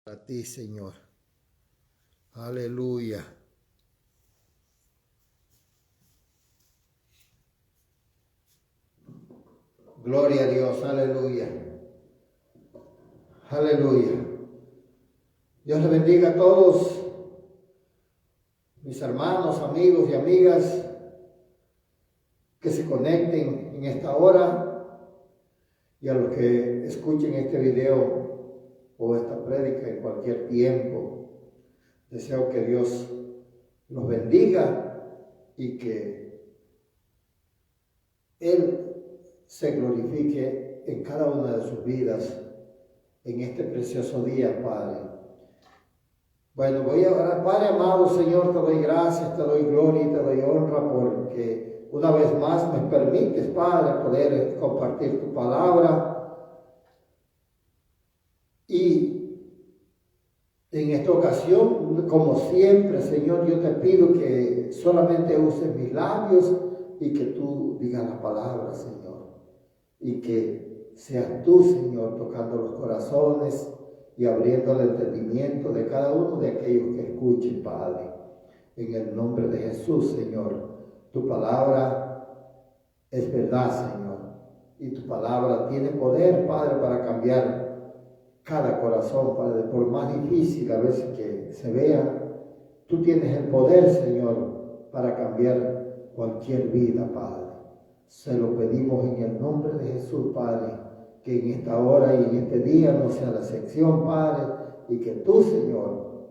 A ti, Señor. Aleluya. Gloria a Dios. Aleluya. Aleluya. Dios le bendiga a todos mis hermanos, amigos y amigas que se conecten en esta hora y a los que escuchen este video o esta prédica en cualquier tiempo. Deseo que Dios los bendiga y que Él se glorifique en cada una de sus vidas en este precioso día, Padre. Bueno, voy a orar. Padre amado, Señor, te doy gracias, te doy gloria y te doy honra porque una vez más me permites, Padre, poder compartir tu palabra. Y en esta ocasión, como siempre, Señor, yo te pido que solamente uses mis labios y que tú digas la palabra, Señor. Y que seas tú, Señor, tocando los corazones y abriendo el entendimiento de cada uno de aquellos que escuchen, Padre. En el nombre de Jesús, Señor, tu palabra es verdad, Señor. Y tu palabra tiene poder, Padre, para cambiar cada corazón, Padre, por más difícil a veces que se vea. Tú tienes el poder, Señor, para cambiar cualquier vida, Padre. Se lo pedimos en el nombre de Jesús, Padre, que en esta hora y en este día no sea la excepción, Padre, y que tú, Señor,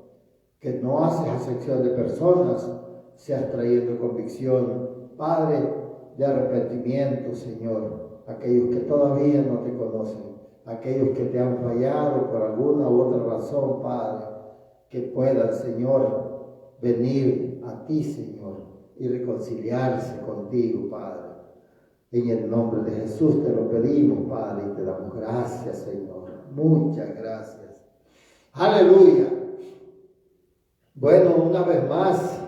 que no haces acepción de personas, seas trayendo convicción, Padre, de arrepentimiento, Señor, aquellos que todavía no te conocen, aquellos que te han fallado por alguna u otra razón, Padre, que puedan, Señor, venir a ti, Señor, y reconciliarse contigo, Padre. En el nombre de Jesús te lo pedimos, Padre, y te damos gracias, Señor. Muchas gracias. Aleluya. Bueno, una vez más,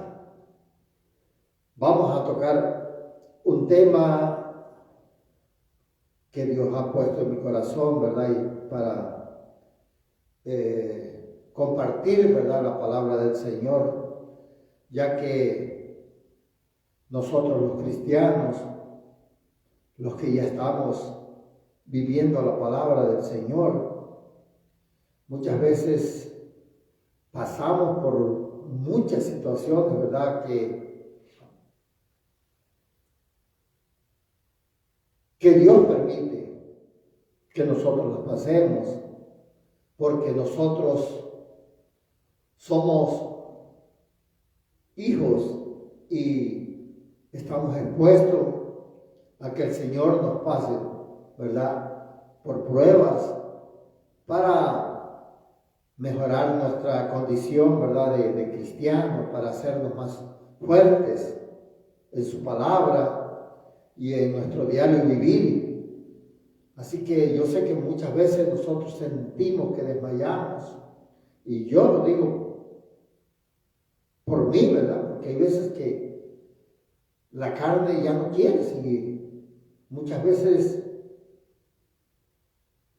vamos a tocar un tema que Dios ha puesto en mi corazón, ¿verdad? Y para compartir, ¿verdad?, la palabra del Señor, ya que nosotros los cristianos, los que ya estamos viviendo la palabra del Señor, muchas veces pasamos por muchas situaciones, ¿verdad?, que Dios permite que nosotros las pasemos, porque nosotros somos hijos y estamos expuestos a que el Señor nos pase, ¿verdad?, por pruebas para mejorar nuestra condición, ¿verdad?, de cristianos, para hacernos más fuertes en su palabra y en nuestro diario vivir. Así que yo sé que muchas veces nosotros sentimos que desmayamos, y yo lo digo por mí, ¿verdad?, porque hay veces que la carne ya no quiere seguir. Muchas veces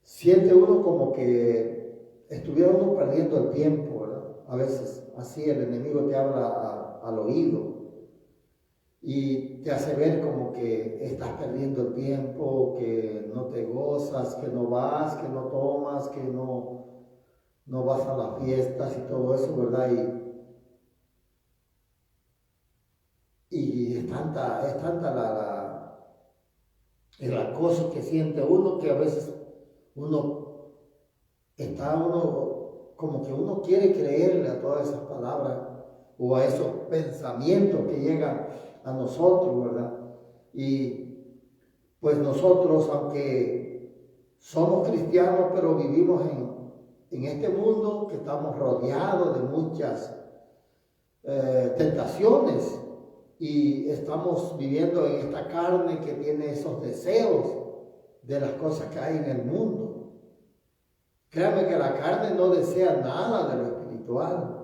siente uno como que estuviera uno perdiendo el tiempo, ¿verdad? A veces así el enemigo te habla al oído y te hace ver como que estás perdiendo el tiempo, que no te gozas, que no vas, que no tomas, que no vas a las fiestas y todo eso, ¿verdad? Y es tanta el acoso que siente uno, que a veces uno como que uno quiere creerle a todas esas palabras o a esos pensamientos que llegan a nosotros, ¿verdad? Y pues nosotros, aunque somos cristianos, pero vivimos en este mundo que estamos rodeados de muchas tentaciones, y estamos viviendo en esta carne que tiene esos deseos de las cosas que hay en el mundo. Créame que la carne no desea nada de lo espiritual.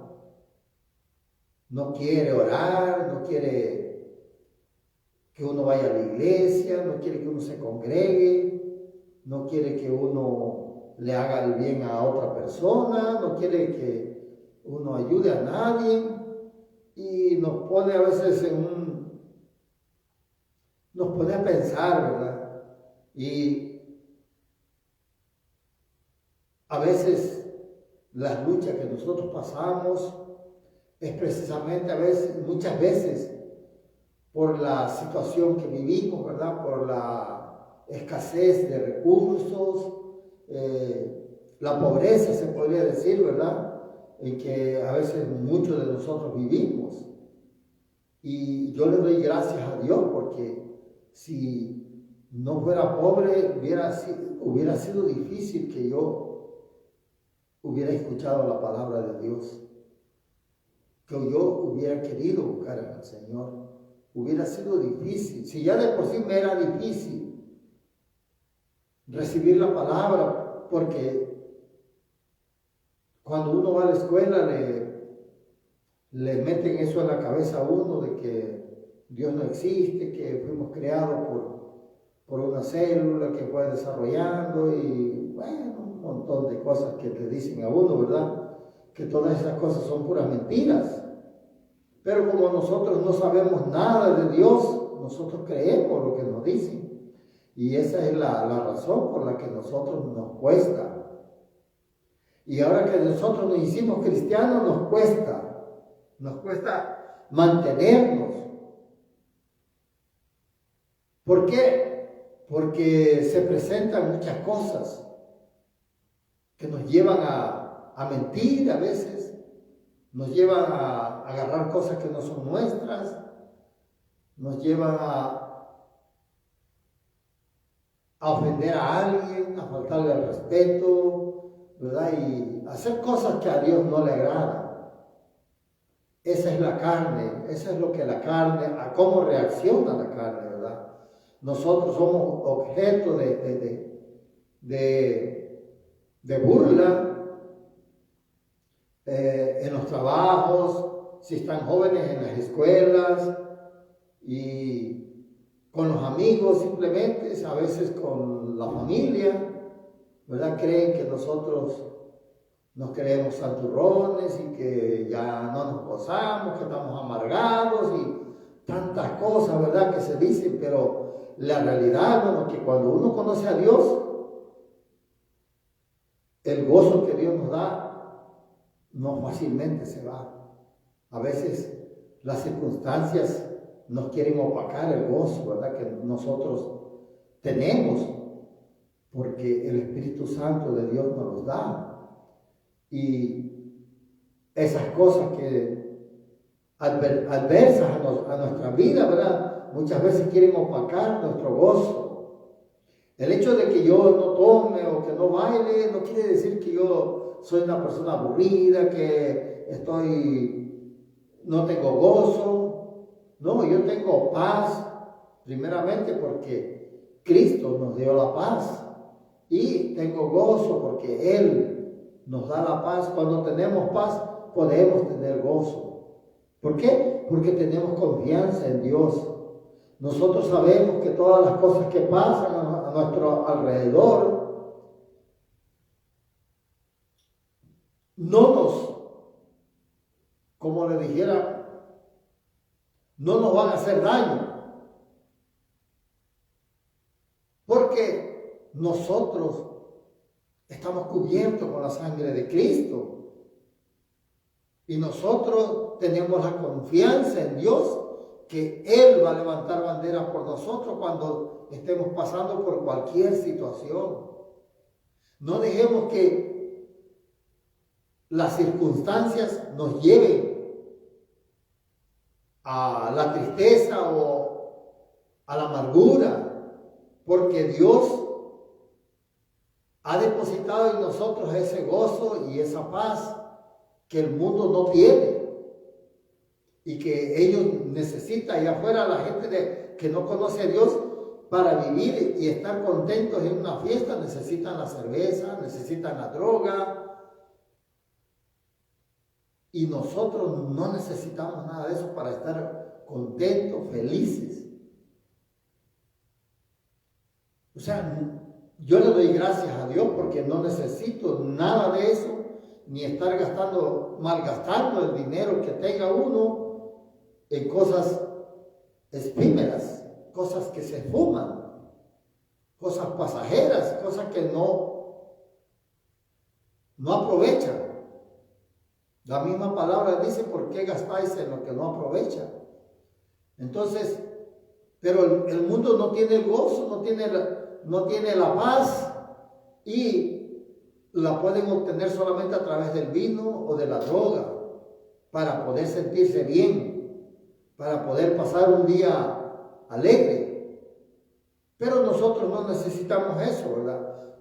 No quiere orar, no quiere que uno vaya a la iglesia, no quiere que uno se congregue, no quiere que uno le haga el bien a otra persona, no quiere que uno ayude a nadie y nos pone a veces nos pone a pensar, ¿verdad? Y a veces las luchas que nosotros pasamos es precisamente muchas veces, por la situación que vivimos, ¿verdad? Por la escasez de recursos, la pobreza se podría decir, ¿verdad? En que a veces muchos de nosotros vivimos. Y yo le doy gracias a Dios porque si no fuera pobre hubiera sido difícil que yo hubiera escuchado la palabra de Dios, que yo hubiera querido buscar al Señor. Hubiera sido difícil. Si ya de por sí me era difícil recibir la palabra, porque cuando uno va a la escuela le meten eso en la cabeza a uno de que Dios no existe, que fuimos creados por una célula que fue desarrollando y bueno, un montón de cosas que le dicen a uno, ¿verdad? Que todas esas cosas son puras mentiras. Pero como nosotros no sabemos nada de Dios, nosotros creemos lo que nos dicen. Y esa es la razón por la que nosotros nos cuesta. Y ahora que nosotros nos hicimos cristianos, nos cuesta mantenernos. ¿Por qué? Porque se presentan muchas cosas que nos llevan a mentir a veces, nos llevan a agarrar cosas que no son nuestras, nos llevan a ofender a alguien, a faltarle al respeto, ¿verdad? Y hacer cosas que a Dios no le agradan. Esa es la carne, eso es lo que la carne, a cómo reacciona la carne, ¿verdad? Nosotros somos objeto de burla en los trabajos, si están jóvenes en las escuelas y con los amigos simplemente, a veces con la familia, ¿verdad? Creen que nosotros nos creemos santurrones y que ya no nos gozamos, que estamos amargados y tantas cosas, ¿verdad? Que se dicen, pero la realidad, bueno, que cuando uno conoce a Dios, el gozo que Dios nos da no fácilmente se va. A veces las circunstancias nos quieren opacar el gozo, ¿verdad? Que nosotros tenemos, porque el Espíritu Santo de Dios nos los da. Y esas cosas que adversas a nuestra vida, ¿verdad? Muchas veces quieren opacar nuestro gozo. El hecho de que yo no tome o que no baile no quiere decir que yo soy una persona aburrida, que no tengo gozo. No, yo tengo paz, primeramente porque Cristo nos dio la paz. Y tengo gozo porque Él nos da la paz. Cuando tenemos paz, podemos tener gozo. ¿Por qué? Porque tenemos confianza en Dios. Nosotros sabemos que todas las cosas que pasan a nuestro alrededor como le dijera, no nos van a hacer daño. Porque nosotros estamos cubiertos con la sangre de Cristo. Y nosotros tenemos la confianza en Dios que Él va a levantar banderas por nosotros cuando estemos pasando por cualquier situación. No dejemos que las circunstancias nos lleven a la tristeza o a la amargura, porque Dios ha depositado en nosotros ese gozo y esa paz que el mundo no tiene. Y que ellos necesitan, allá afuera la gente que no conoce a Dios, para vivir y estar contentos en una fiesta, necesitan la cerveza, necesitan la droga. Y nosotros no necesitamos nada de eso para estar contentos, felices. O sea, yo le doy gracias a Dios porque no necesito nada de eso, ni estar malgastando el dinero que tenga uno en cosas efímeras, cosas que se fuman, cosas pasajeras, cosas que no aprovechan. La misma palabra dice: ¿por qué gastáis en lo que no aprovecha? Entonces, pero el mundo no tiene el gozo, no tiene la paz, y la pueden obtener solamente a través del vino o de la droga, para poder sentirse bien, para poder pasar un día alegre. Pero nosotros no necesitamos eso, ¿verdad?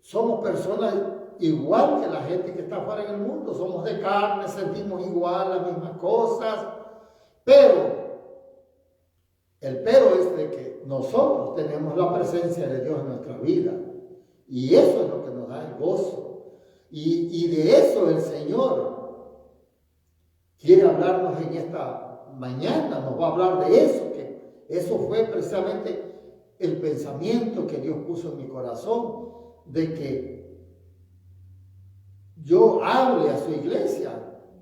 Somos personas igual que la gente que está afuera en el mundo. Somos de carne, sentimos igual las mismas cosas, pero el pero es de que nosotros tenemos la presencia de Dios en nuestra vida, y eso es lo que nos da el gozo, y de eso el Señor quiere hablarnos en esta mañana. Nos va a hablar de eso, que eso fue precisamente el pensamiento que Dios puso en mi corazón, de que yo hable a su iglesia,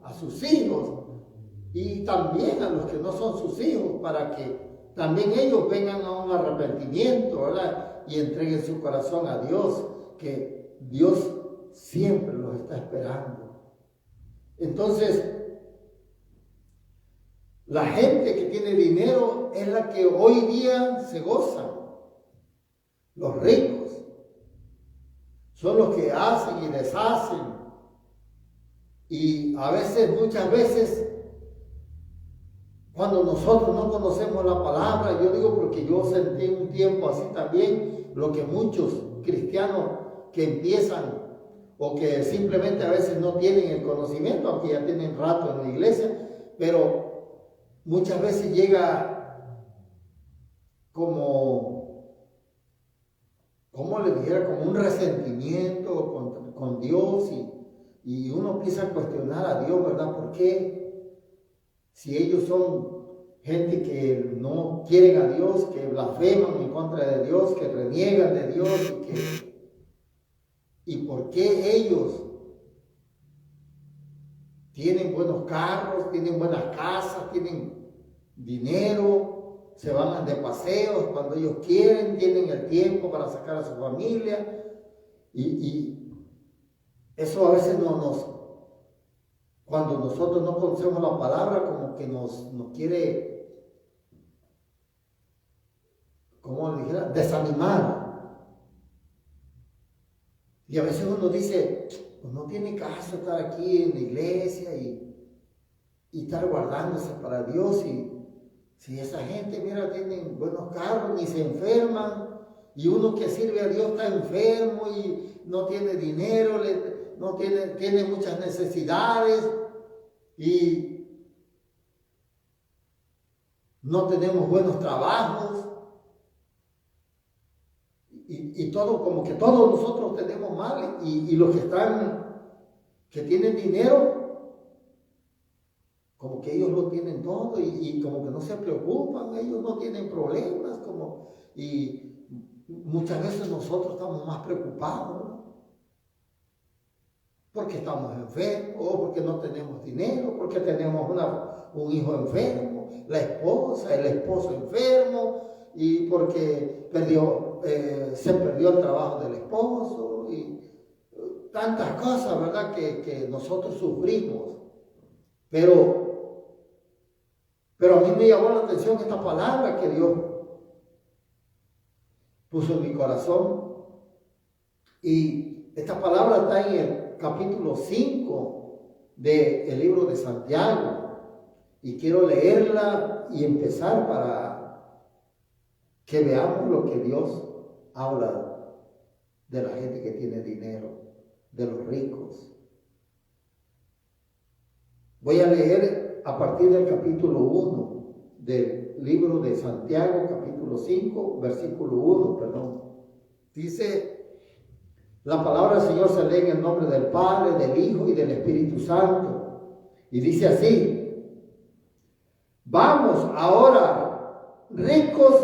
a sus hijos, y también a los que no son sus hijos, para que también ellos vengan a un arrepentimiento, ¿verdad? Y entreguen su corazón a Dios, que Dios siempre los está esperando. Entonces, la gente que tiene dinero es la que hoy día se goza. Los ricos son los que hacen y deshacen. Y muchas veces, cuando nosotros no conocemos la palabra, yo digo porque yo sentí un tiempo así también, lo que muchos cristianos que empiezan o que simplemente a veces no tienen el conocimiento, aunque ya tienen rato en la iglesia, pero muchas veces llega como le dijera, como un resentimiento con Dios, y uno empieza a cuestionar a Dios, ¿verdad? ¿Por qué? Si ellos son gente que no quieren a Dios, que blasfeman en contra de Dios, que reniegan de Dios, ¿y por qué ellos tienen buenos carros, tienen buenas casas, tienen dinero, se van de paseos cuando ellos quieren, tienen el tiempo para sacar a su familia? Y eso a veces cuando nosotros no conocemos la palabra, como que nos quiere, como le dijera, desanimar. Y a veces uno dice: pues no tiene caso estar aquí en la iglesia y estar guardándose para Dios, y si esa gente, mira, tienen buenos carros, ni se enferman, y uno que sirve a Dios está enfermo y no tiene dinero, tiene muchas necesidades, y no tenemos buenos trabajos, y todo, como que todos nosotros tenemos mal, y los que tienen dinero, como que ellos lo tienen todo, y como que no se preocupan, ellos no tienen problemas, y muchas veces nosotros estamos más preocupados, ¿no? Porque estamos enfermos, o porque no tenemos dinero, porque tenemos un hijo enfermo, la esposa, el esposo enfermo, y porque se perdió el trabajo del esposo, y tantas cosas, ¿verdad?, que nosotros sufrimos. Pero a mí me llamó la atención esta palabra que Dios puso en mi corazón, y esta palabra está en el capítulo 5 del libro de Santiago, y quiero leerla y empezar para que veamos lo que Dios habla de la gente que tiene dinero, de los ricos. Voy a leer a partir del capítulo 1 del libro de Santiago, capítulo 5, versículo 1, perdón. Dice: la palabra del Señor se lee en el nombre del Padre, del Hijo y del Espíritu Santo. Y dice así: vamos ahora, ricos,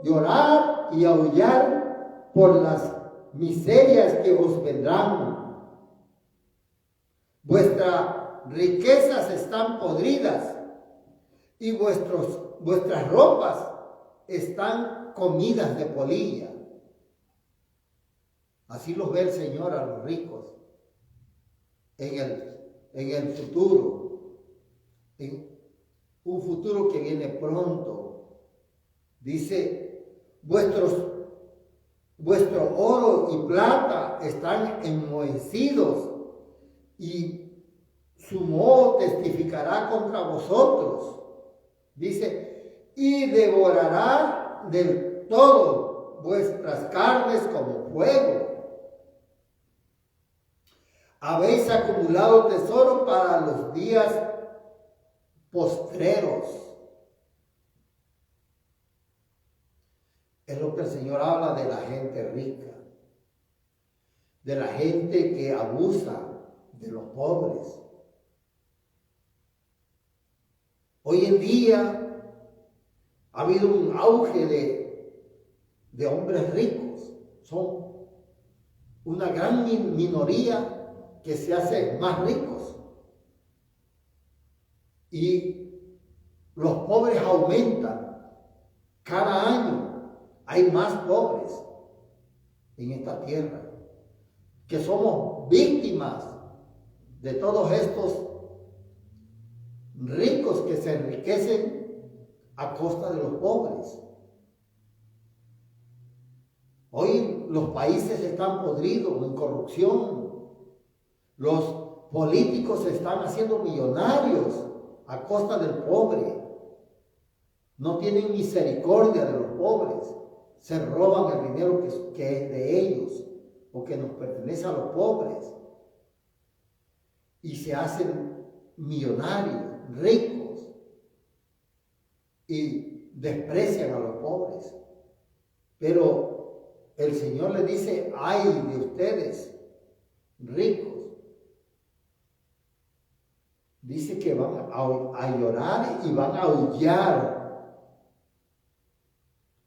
llorar y aullar por las miserias que os vendrán. Vuestras riquezas están podridas y vuestras ropas están comidas de polilla. Así los ve el Señor a los ricos en el futuro, en un futuro que viene pronto. Dice, vuestro oro y plata están enmohecidos y su moho testificará contra vosotros. Dice, y devorará del todo vuestras carnes como fuego. Habéis acumulado tesoro para los días postreros. Es lo que el Señor habla de la gente rica, de la gente que abusa de los pobres. Hoy en día ha habido un auge de hombres ricos. Son una gran minoría que se hacen más ricos. Y los pobres aumentan. Cada año hay más pobres en esta tierra, que somos víctimas de todos estos ricos que se enriquecen a costa de los pobres. Hoy los países están podridos en corrupción. Los políticos se están haciendo millonarios a costa del pobre. No tienen misericordia de los pobres. Se roban el dinero que es de ellos o que nos pertenece a los pobres. Y se hacen millonarios, ricos, y desprecian a los pobres. Pero el Señor le dice, ay de ustedes, ricos. Dice que van a llorar y van a aullar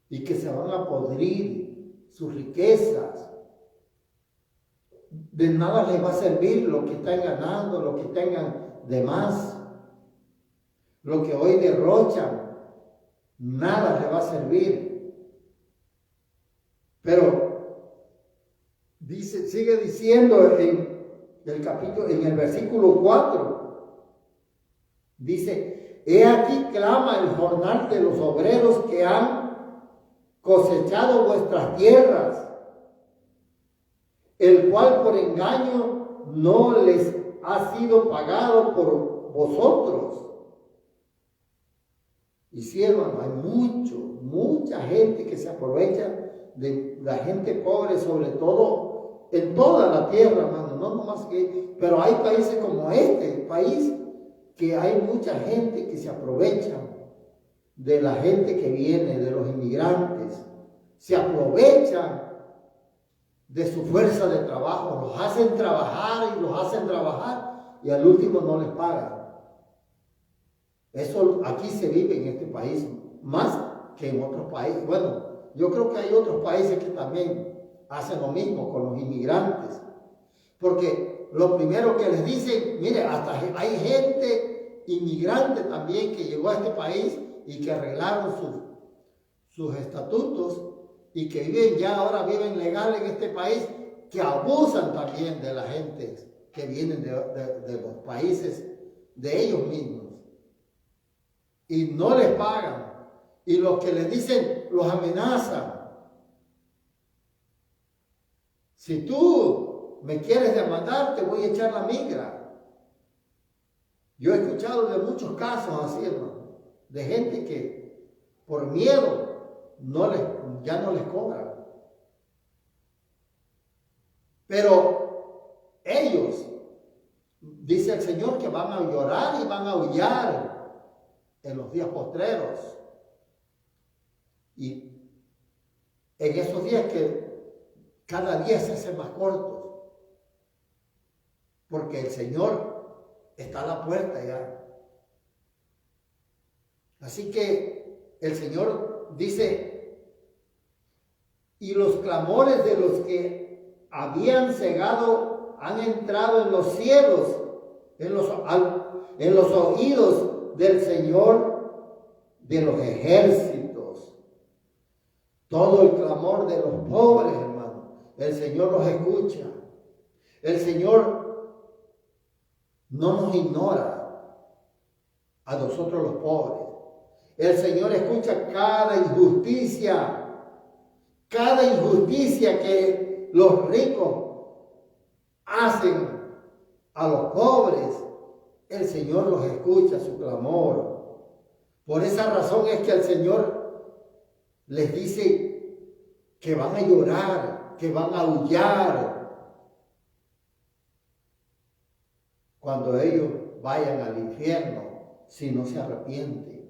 y que se van a podrir sus riquezas. De nada les va a servir lo que están ganando, lo que tengan de más. Lo que hoy derrochan, nada les va a servir. Pero dice, sigue diciendo en el versículo 4. Dice, he aquí clama el jornal de los obreros que han cosechado vuestras tierras, el cual por engaño no les ha sido pagado por vosotros. Y sí, hermano, hay mucha gente que se aprovecha de la gente pobre, sobre todo en toda la tierra, hermano, no nomás que, pero hay países como este país, que hay mucha gente que se aprovecha de la gente que viene, de los inmigrantes. Se aprovechan de su fuerza de trabajo, los hacen trabajar y al último no les pagan. Eso aquí se vive en este país, más que en otros países. Bueno, yo creo que hay otros países que también hacen lo mismo con los inmigrantes. Porque lo primero que les dicen, mire, hasta hay gente inmigrante también que llegó a este país y que arreglaron sus estatutos y que ahora viven legal en este país, que abusan también de la gente que vienen de los países de ellos mismos. Y no les pagan. Y los que les dicen, los amenazan. Si tú me quieres demandar, te voy a echar la migra. Yo he escuchado de muchos casos así, hermano, de gente que por miedo ya no les cobran. Pero ellos, dice el Señor, que van a llorar y van a aullar en los días postreros. Y en esos días que cada día se hacen más cortos, porque el Señor está a la puerta ya. Así que el Señor dice y los clamores de los que habían cegado han entrado en los cielos, en los oídos del Señor de los ejércitos. Todo el clamor de los pobres, hermano, el Señor los escucha. El Señor no nos ignora a nosotros los pobres. El Señor escucha cada injusticia que los ricos hacen a los pobres. El Señor los escucha, su clamor. Por esa razón es que el Señor les dice que van a llorar, que van a aullar cuando ellos vayan al infierno si no se arrepienten.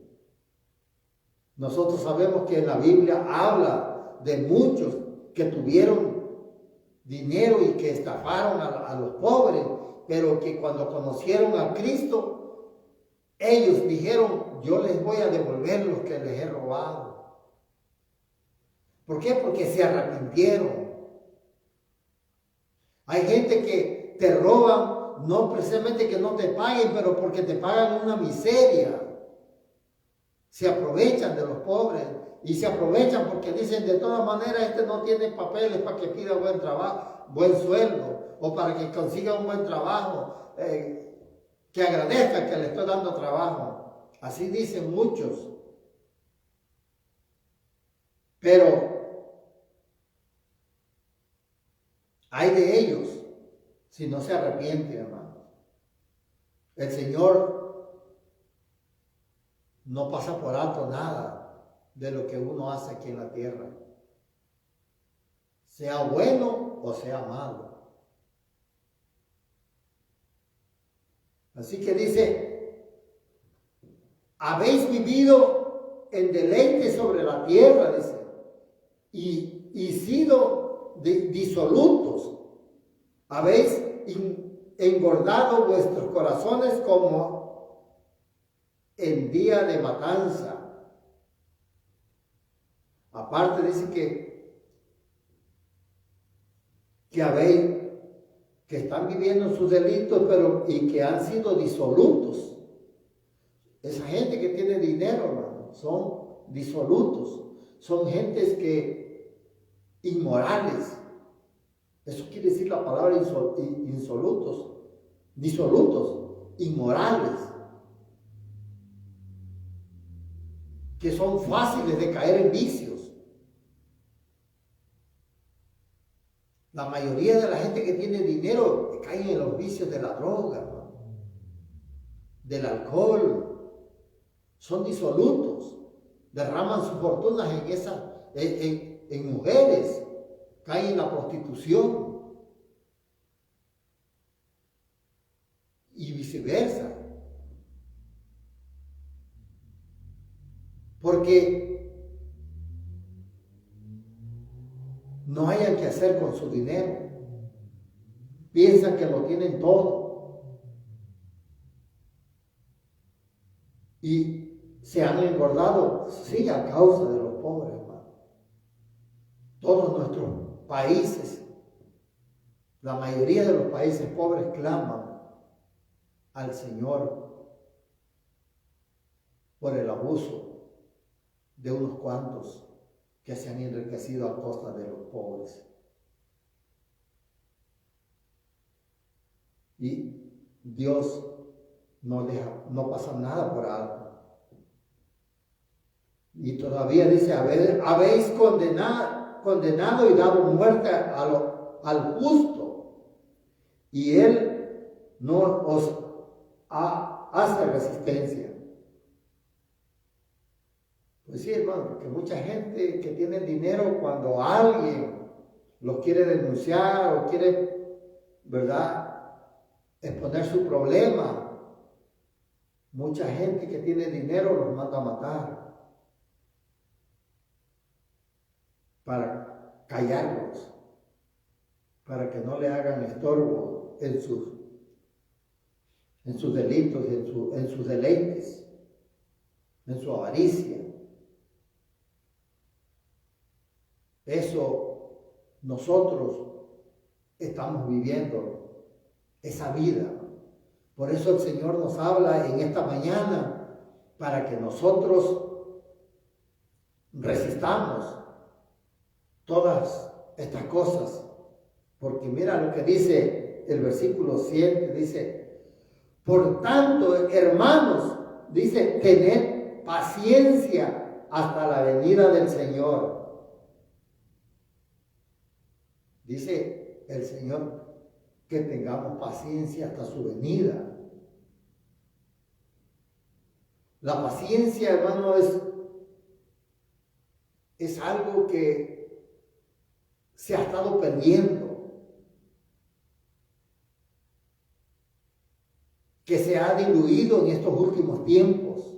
Nosotros sabemos que en la Biblia habla de muchos que tuvieron dinero y que estafaron a los pobres, pero que cuando conocieron a Cristo, ellos dijeron: yo les voy a devolver lo que les he robado. ¿Por qué? Porque se arrepintieron. Hay gente que te roban, no precisamente que no te paguen, pero porque te pagan una miseria. Se aprovechan de los pobres y se aprovechan porque dicen: de todas maneras este no tiene papeles para que pida buen trabajo, buen sueldo, o para que consiga un buen trabajo, que agradezca que le estoy dando trabajo. Así dicen muchos. Pero hay de ellos si no se arrepienten, hermano. El Señor no pasa por alto nada de lo que uno hace aquí en la tierra, sea bueno o sea malo. Así que dice: habéis vivido en deleite sobre la tierra, dice, y sido disolutos. Habéis engordado vuestros corazones como en día de matanza. Aparte dice que están viviendo sus delitos, y que han sido disolutos. Esa gente que tiene dinero, hermano, son disolutos. Son gentes inmorales. Eso quiere decir la palabra insolutos, disolutos, inmorales, que son fáciles de caer en vicios. La mayoría de la gente que tiene dinero cae en los vicios de la droga, ¿no? Del alcohol. Son disolutos. Derraman sus fortunas en mujeres. Caen en la prostitución. Y viceversa. Porque no hayan que hacer con su dinero. Piensan que lo tienen todo. Y se han engordado, sí, a causa de los pobres, hermano. Todos nuestros países, la mayoría de los países pobres claman al Señor por el abuso de unos cuantos que se han enriquecido a costa de los pobres. Y Dios no pasa nada por alto. Y todavía dice: habéis condenado y dado muerte al justo, y él no os hace resistencia. Pues sí, hermano, porque mucha gente que tiene dinero, cuando alguien los quiere denunciar o quiere, ¿verdad?, exponer su problema, mucha gente que tiene dinero los manda a matar para callarlos, para que no le hagan estorbo en sus delitos, en sus deleites, en su avaricia. Eso nosotros estamos viviendo, esa vida. Por eso el Señor nos habla en esta mañana para que nosotros resistamos todas estas cosas. Porque mira lo que dice el versículo 7, dice, por tanto, hermanos, dice, tened paciencia hasta la venida del Señor. Dice el Señor que tengamos paciencia hasta su venida. La paciencia, hermano, es algo que se ha estado perdiendo, que se ha diluido en estos últimos tiempos,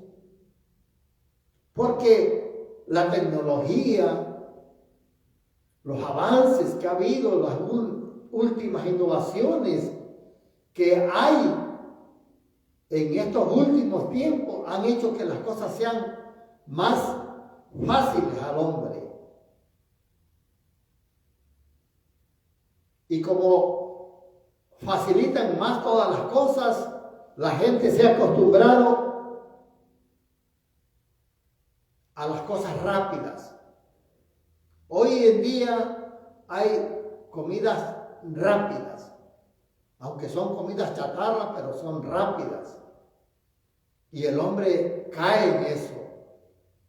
porque la tecnología, los avances que ha habido, las últimas innovaciones que hay en estos últimos tiempos han hecho que las cosas sean más fáciles al hombre. Y como facilitan más todas las cosas, la gente se ha acostumbrado a las cosas rápidas. Hoy en día hay comidas rápidas, aunque son comidas chatarras, pero son rápidas. Y el hombre cae en eso,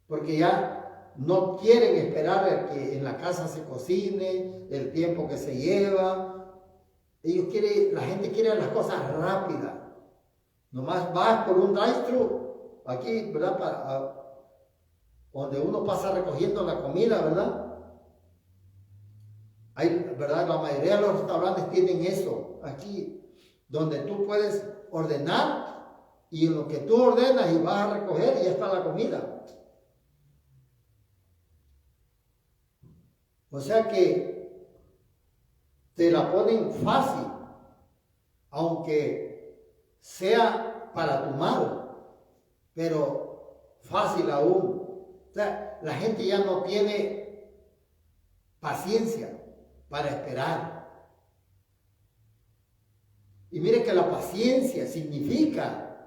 porque ya no quieren esperar a que en la casa se cocine, el tiempo que se lleva. La gente quiere las cosas rápidas. Nomás vas por un drive-thru, aquí, ¿verdad? Donde uno pasa recogiendo la comida, ¿verdad? ¿Verdad? La mayoría de los restaurantes tienen eso aquí, donde tú puedes ordenar y en lo que tú ordenas y vas a recoger, ya está la comida. O sea que te la ponen fácil, aunque sea para tu mal, pero fácil aún. O sea, la gente ya no tiene paciencia para esperar. Y mire que la paciencia significa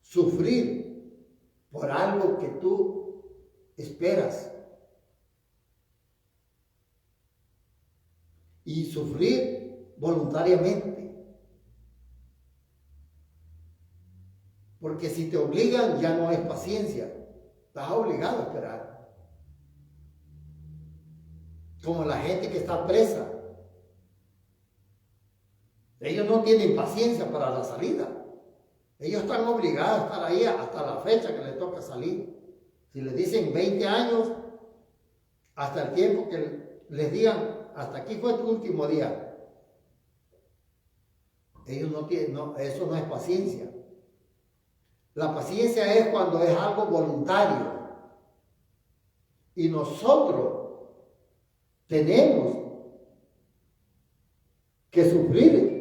sufrir por algo que tú esperas. Y sufrir voluntariamente. Porque si te obligan ya no es paciencia. Estás obligado a esperar. Como la gente que está presa. Ellos no tienen paciencia para la salida. Ellos están obligados a estar ahí hasta la fecha que les toca salir. Si les dicen 20 años, hasta el tiempo que les digan, hasta aquí fue tu último día. Ellos no tienen, eso no es paciencia. La paciencia es cuando es algo voluntario. Y nosotros tenemos que sufrir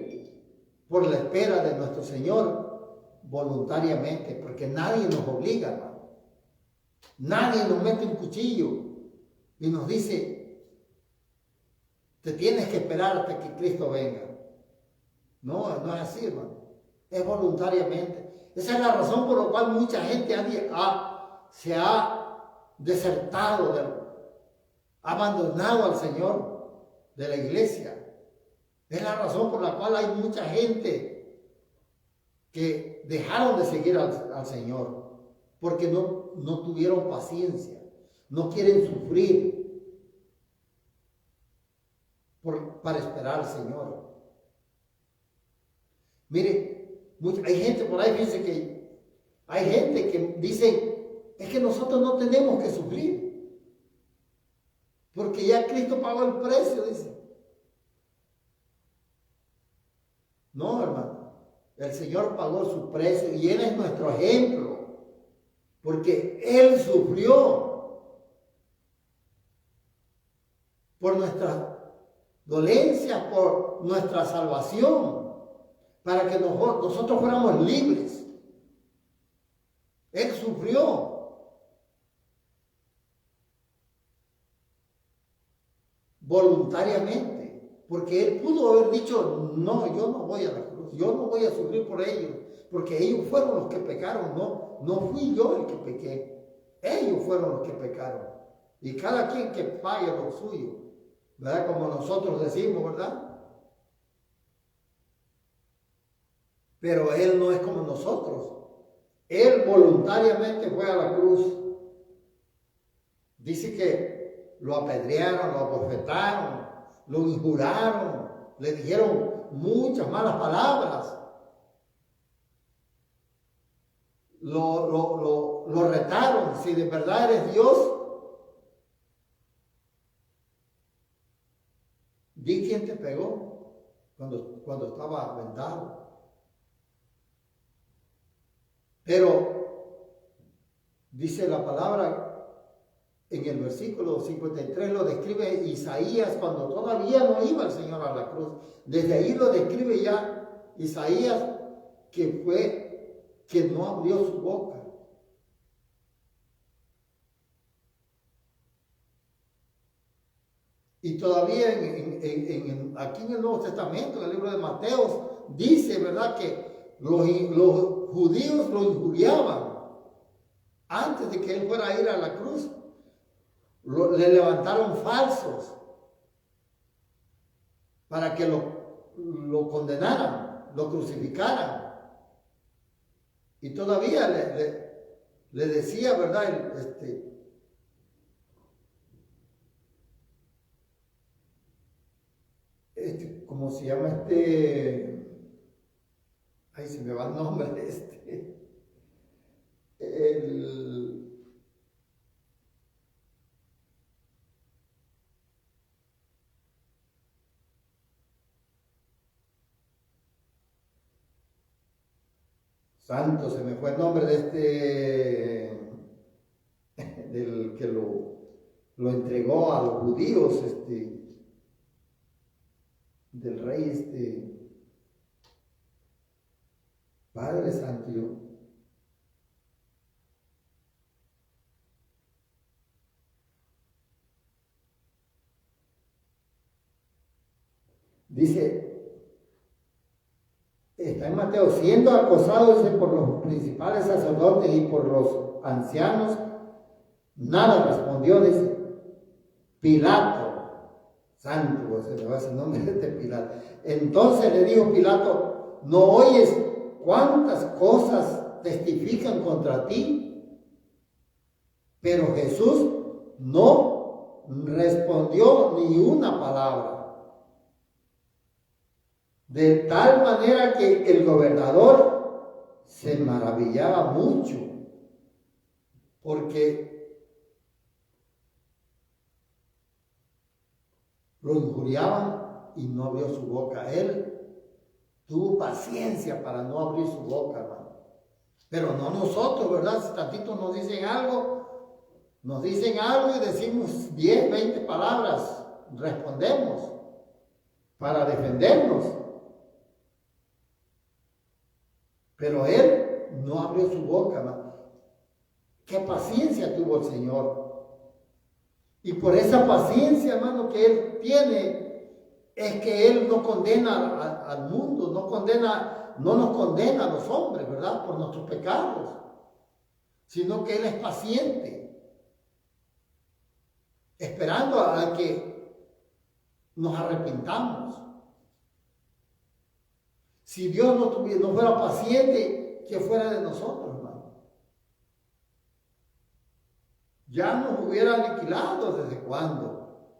por la espera de nuestro Señor voluntariamente, porque nadie nos obliga, hermano. Nadie nos mete un cuchillo y nos dice, te tienes que esperar hasta que Cristo venga. No, no es así, hermano. Es voluntariamente. Esa es la razón por la cual mucha gente se ha desertado, ha abandonado al Señor de la iglesia. Es la razón por la cual hay mucha gente que dejaron de seguir al Señor, porque no tuvieron paciencia, no quieren sufrir para esperar al Señor. Mire, hay gente por ahí, fíjense que hay gente que dice, es que nosotros no tenemos que sufrir, porque ya Cristo pagó el precio, dice. No, hermano, el Señor pagó su precio y Él es nuestro ejemplo, porque Él sufrió por nuestras dolencias, por nuestra salvación, para que nosotros fuéramos libres. Él sufrió. voluntariamente, porque él pudo haber dicho, no, yo no voy a la cruz, yo no voy a sufrir por ellos, porque ellos fueron los que pecaron, no fui yo el que pequé, ellos fueron los que pecaron, y cada quien que pague lo suyo, ¿verdad? Como nosotros decimos, ¿verdad? Pero él no es como nosotros, él voluntariamente fue a la cruz. Dice que lo apedrearon, lo abofetaron, lo injuraron, le dijeron muchas malas palabras, lo retaron, si de verdad eres Dios, di quién te pegó cuando estaba vendado. Pero dice la palabra en el versículo 53, lo describe Isaías cuando todavía no iba el Señor a la cruz. Desde ahí lo describe ya Isaías, que no abrió su boca. Y todavía aquí en el Nuevo Testamento, en el libro de Mateo, dice, ¿verdad?, que los judíos lo injuriaban antes de que él fuera a ir a la cruz. Le levantaron falsos para que lo condenaran, lo crucificaran. Y todavía le decía, ¿verdad?, ¿cómo se llama ay, se me va el nombre, santo, se me fue el nombre del que lo entregó a los judíos, del rey, Padre Santo. Dice, está en Mateo, siendo acosado por los principales sacerdotes y por los ancianos, nada respondió, dice. Pilato, santo, se le va ese nombre de Pilato. Entonces le dijo Pilato, ¿no oyes cuántas cosas testifican contra ti? Pero Jesús no respondió ni una palabra. De tal manera que el gobernador se maravillaba mucho, porque lo injuriaban y no abrió su boca. Él tuvo paciencia para no abrir su boca, hermano. Pero no nosotros, ¿verdad? Si tantito nos dicen algo y decimos 10, 20 palabras, respondemos para defendernos. Pero él no abrió su boca, hermano. Qué paciencia tuvo el Señor. Y por esa paciencia, hermano, que él tiene, es que él no condena al mundo, no nos condena a los hombres, ¿verdad?, por nuestros pecados, sino que él es paciente, esperando a que nos arrepintamos. Si Dios no fuera paciente, ¿qué fuera de nosotros, hermano? Ya nos hubiera aniquilado desde cuándo.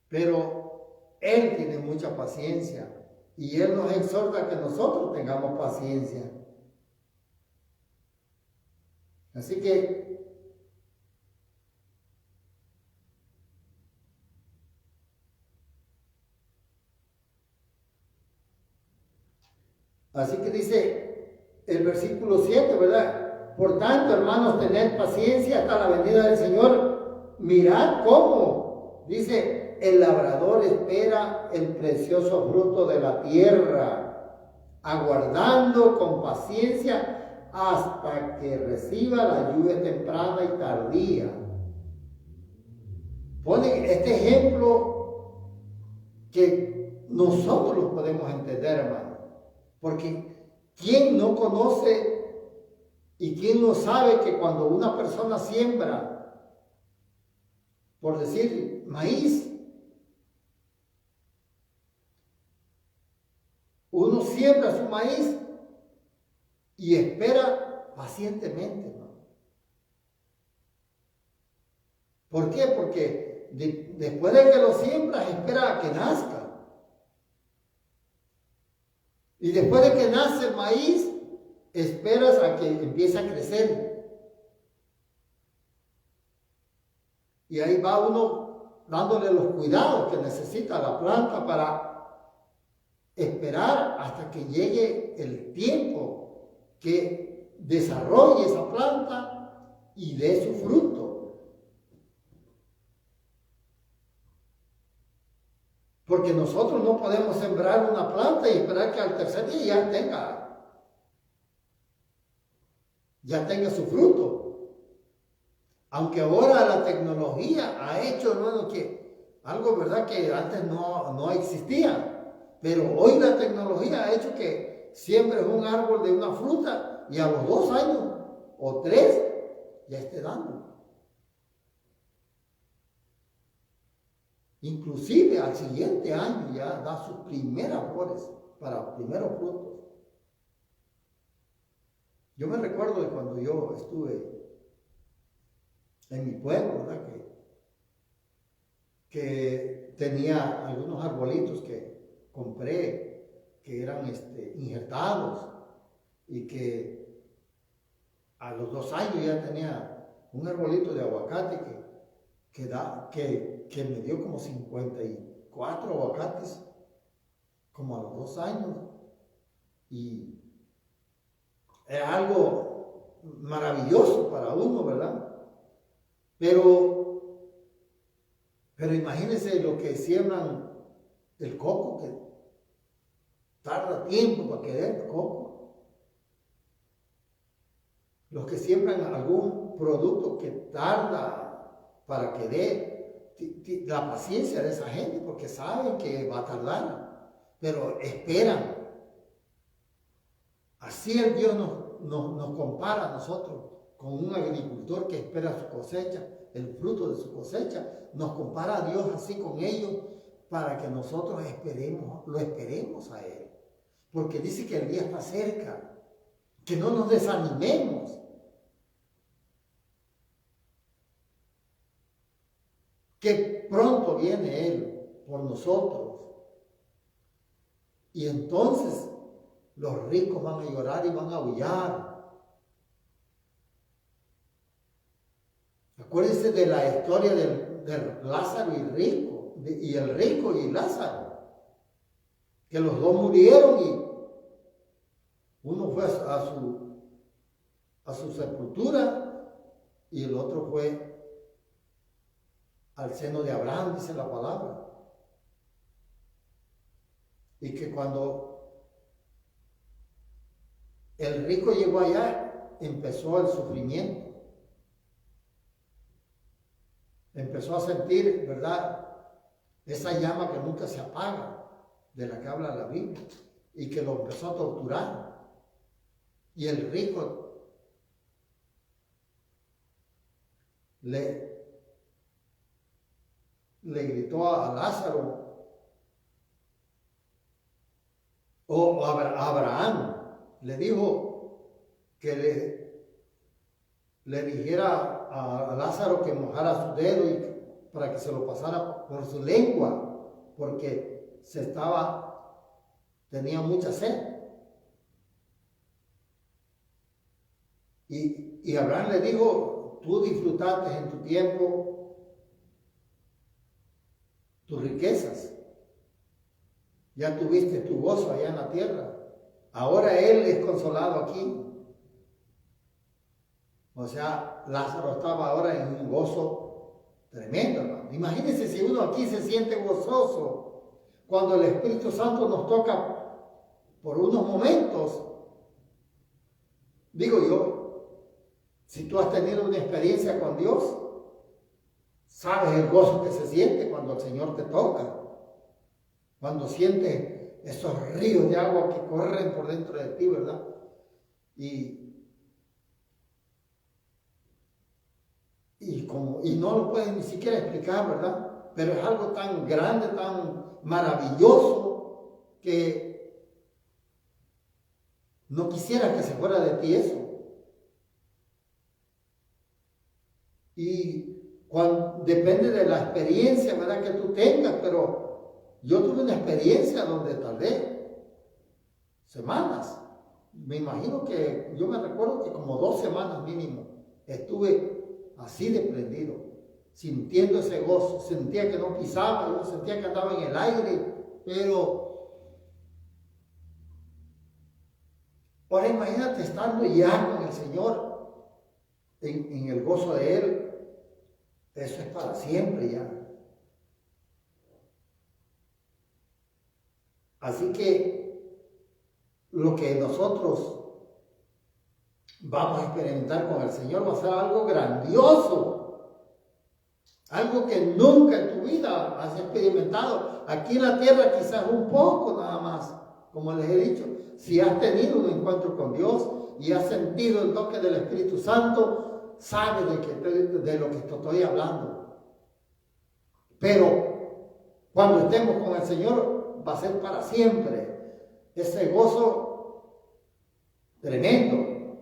Pero Él tiene mucha paciencia y Él nos exhorta a que nosotros tengamos paciencia. Así que dice el versículo 7, ¿verdad? Por tanto, hermanos, tened paciencia hasta la venida del Señor. Mirad cómo, dice, el labrador espera el precioso fruto de la tierra, aguardando con paciencia hasta que reciba la lluvia temprana y tardía. ponen este ejemplo que nosotros lo podemos entender, hermano. Porque ¿quién no conoce y quién no sabe que cuando una persona siembra, por decir, maíz, uno siembra su maíz y espera pacientemente, ¿no? ¿Por qué? Porque después de que lo siembras, espera a que nazca. Y después de que nace el maíz, esperas a que empiece a crecer. Y ahí va uno dándole los cuidados que necesita la planta para esperar hasta que llegue el tiempo que desarrolle esa planta y dé su fruto. Porque nosotros no podemos sembrar una planta y esperar que al tercer día ya tenga su fruto. Aunque ahora la tecnología ha hecho, hermano, que algo, ¿verdad?, que antes no existía. Pero hoy la tecnología ha hecho que siembres un árbol de una fruta y a los 2 años o 3 ya esté dando. Inclusive al siguiente año ya da sus primeras flores para primeros frutos. Yo me recuerdo de cuando yo estuve en mi pueblo, ¿verdad?, que tenía algunos arbolitos que compré, que eran injertados, y que a los 2 años ya tenía un arbolito de aguacate que me dio como 54 aguacates, como a los 2 años, y era algo maravilloso para uno, ¿verdad? Pero imagínense lo que siembran el coco, que tarda tiempo para que dé el coco. Los que siembran algún producto que tarda para que dé, la paciencia de esa gente, porque saben que va a tardar, pero esperan. Así el Dios nos compara a nosotros con un agricultor que espera su cosecha, el fruto de su cosecha. Nos compara a Dios así con ellos para que nosotros lo esperemos a Él. Porque dice que el día está cerca, que no nos desanimemos. Que pronto viene Él por nosotros. Y entonces los ricos van a llorar y van a aullar. Acuérdense de la historia de Lázaro y el rico y Lázaro, que los dos murieron y uno fue a su sepultura y el otro fue al seno de Abraham, dice la palabra. Y que cuando el rico llegó allá, empezó el sufrimiento. Empezó a sentir, ¿verdad?, esa llama que nunca se apaga, de la que habla la Biblia, y que lo empezó a torturar. Y el rico le gritó a Lázaro, o a Abraham, le dijo que le dijera a Lázaro que mojara su dedo para que se lo pasara por su lengua, porque tenía mucha sed. Y Abraham le dijo: tú disfrutaste en tu tiempo tus riquezas, ya tuviste tu gozo allá en la tierra, ahora él es consolado aquí. O sea, Lázaro estaba ahora en un gozo tremendo, hermano. Imagínense si uno aquí se siente gozoso cuando el Espíritu Santo nos toca por unos momentos. Digo yo, si tú has tenido una experiencia con Dios, Sabes el gozo que se siente cuando el Señor te toca, cuando sientes esos ríos de agua que corren por dentro de ti, ¿verdad? Y no lo puedes ni siquiera explicar, ¿verdad? Pero es algo tan grande, tan maravilloso, que no quisiera que se fuera de ti eso. Y depende de la experiencia, ¿verdad?, que tú tengas, pero yo tuve una experiencia donde tardé semanas. Me imagino que, yo me recuerdo que como 2 semanas mínimo estuve así de prendido, sintiendo ese gozo. Sentía que no pisaba, yo sentía que andaba en el aire, pero ahora imagínate estando ya con el Señor, en el gozo de Él. Eso es para siempre ya. Así que lo que nosotros vamos a experimentar con el Señor va a ser algo grandioso, algo que nunca en tu vida has experimentado. Aquí en la tierra quizás un poco nada más, como les he dicho. Si has tenido un encuentro con Dios y has sentido el toque del Espíritu Santo, sabes de lo que estoy hablando. Pero cuando estemos con el Señor va a ser para siempre ese gozo tremendo.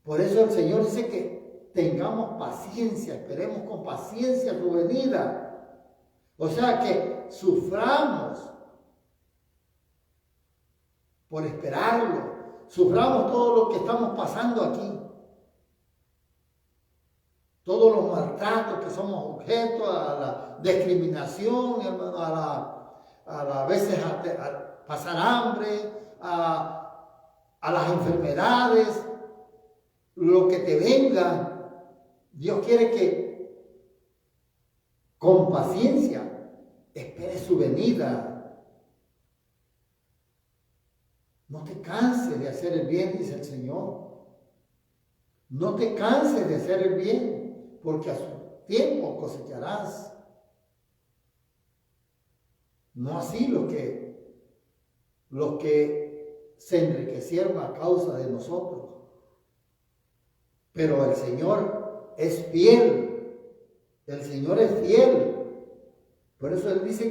Por eso el Señor dice que tengamos paciencia, esperemos con paciencia su venida. O sea, que suframos por esperarlo, suframos todo lo que estamos pasando aquí. Todos los maltratos que somos objeto, a la discriminación, hermano, a veces a pasar hambre, a las enfermedades, lo que te venga. Dios quiere que con paciencia esperes su venida. No te canses de hacer el bien, dice el Señor. No te canses de hacer el bien, porque a su tiempo cosecharás. No así los que se enriquecieron a causa de nosotros. Pero el Señor es fiel. El Señor es fiel. Por eso Él dice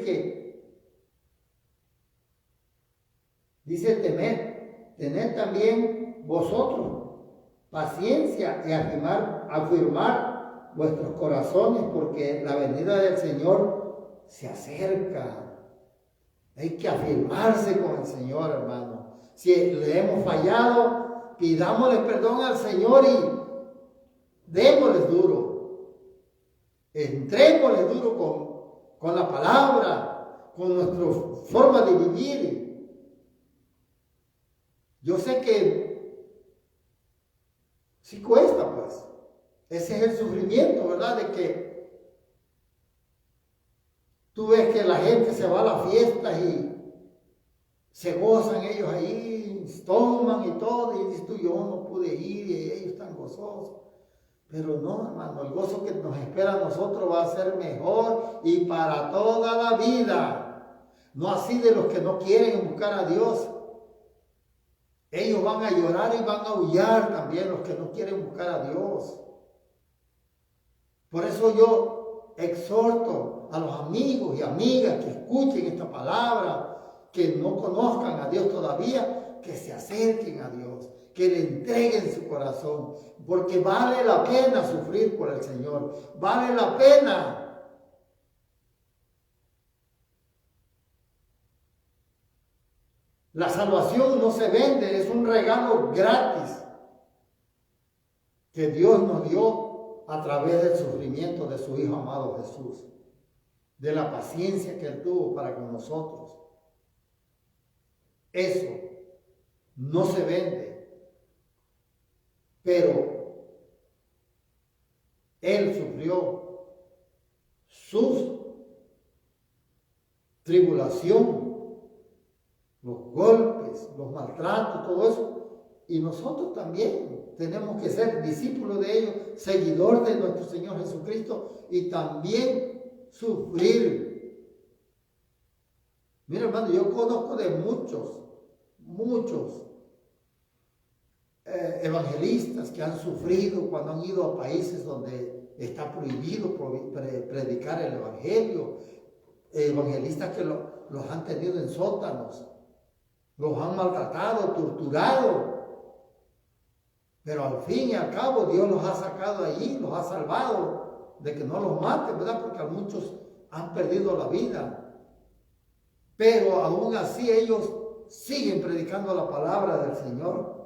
tened también vosotros paciencia y afirmar vuestros corazones, porque la venida del Señor se acerca. Hay que afirmarse con el Señor, hermano. Si le hemos fallado, pidámosle perdón al Señor y démosle duro. Entrémosle duro con la palabra, con nuestra forma de vivir. Yo sé que sí cuesta, pues. Ese es el sufrimiento, ¿verdad? De que tú ves que la gente se va a las fiestas y se gozan ellos ahí, toman y todo, y dices tú, yo no pude ir y ellos están gozosos. Pero no, hermano, el gozo que nos espera a nosotros va a ser mejor y para toda la vida. No así de los que no quieren buscar a Dios. Ellos van a llorar y van a aullar también, los que no quieren buscar a Dios. Por eso yo exhorto a los amigos y amigas que escuchen esta palabra, que no conozcan a Dios todavía, que se acerquen a Dios, que le entreguen su corazón, porque vale la pena sufrir por el Señor, vale la pena. La salvación no se vende, es un regalo gratis que Dios nos dio a través del sufrimiento de su Hijo amado Jesús, de la paciencia que Él tuvo para con nosotros. Eso no se vende, pero Él sufrió su tribulación, los golpes, los maltratos, todo eso, Y nosotros también tenemos que ser discípulos de ellos, seguidor de nuestro Señor Jesucristo y también sufrir. Mira, hermano, yo conozco de muchos evangelistas que han sufrido cuando han ido a países donde está prohibido predicar el evangelio. Evangelistas que los han tenido en sótanos, los han maltratado, torturado. Pero al fin y al cabo Dios los ha sacado allí, los ha salvado de que no los maten, ¿verdad? Porque muchos han perdido la vida. Pero aún así ellos siguen predicando la palabra del Señor.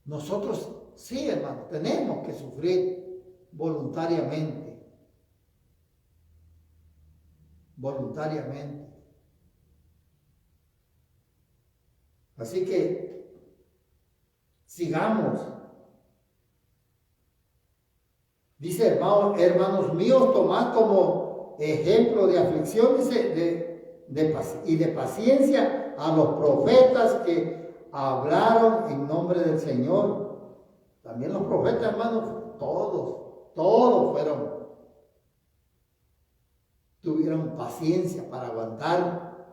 Nosotros sí, hermano, tenemos que sufrir voluntariamente. Voluntariamente. Así que sigamos. Dice, hermanos míos, tomad como ejemplo de aflicción, dice, y de paciencia a los profetas que hablaron en nombre del Señor. También los profetas, hermanos, todos tuvieron paciencia para aguantar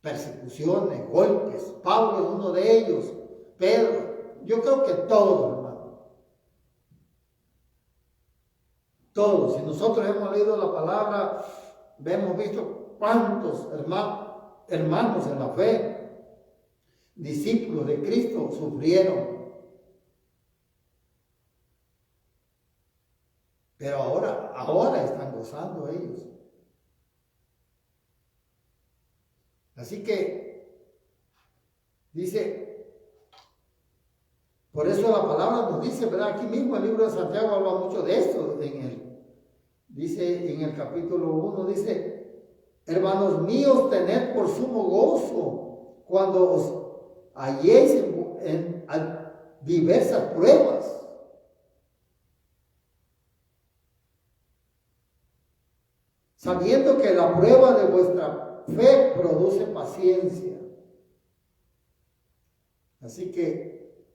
persecuciones, golpes. Pablo es uno de ellos. Pedro, yo creo que todos, hermano. Todos. Si nosotros hemos leído la palabra, hemos visto cuántos hermanos en la fe, discípulos de Cristo, sufrieron. Pero ahora están gozando ellos. Así que, dice, por eso la palabra nos dice, ¿verdad? Aquí mismo el libro de Santiago habla mucho de esto. Dice en el capítulo 1, dice, hermanos míos, tened por sumo gozo cuando os halléis en diversas pruebas. Sabiendo que la prueba de vuestra fe produce paciencia. Así que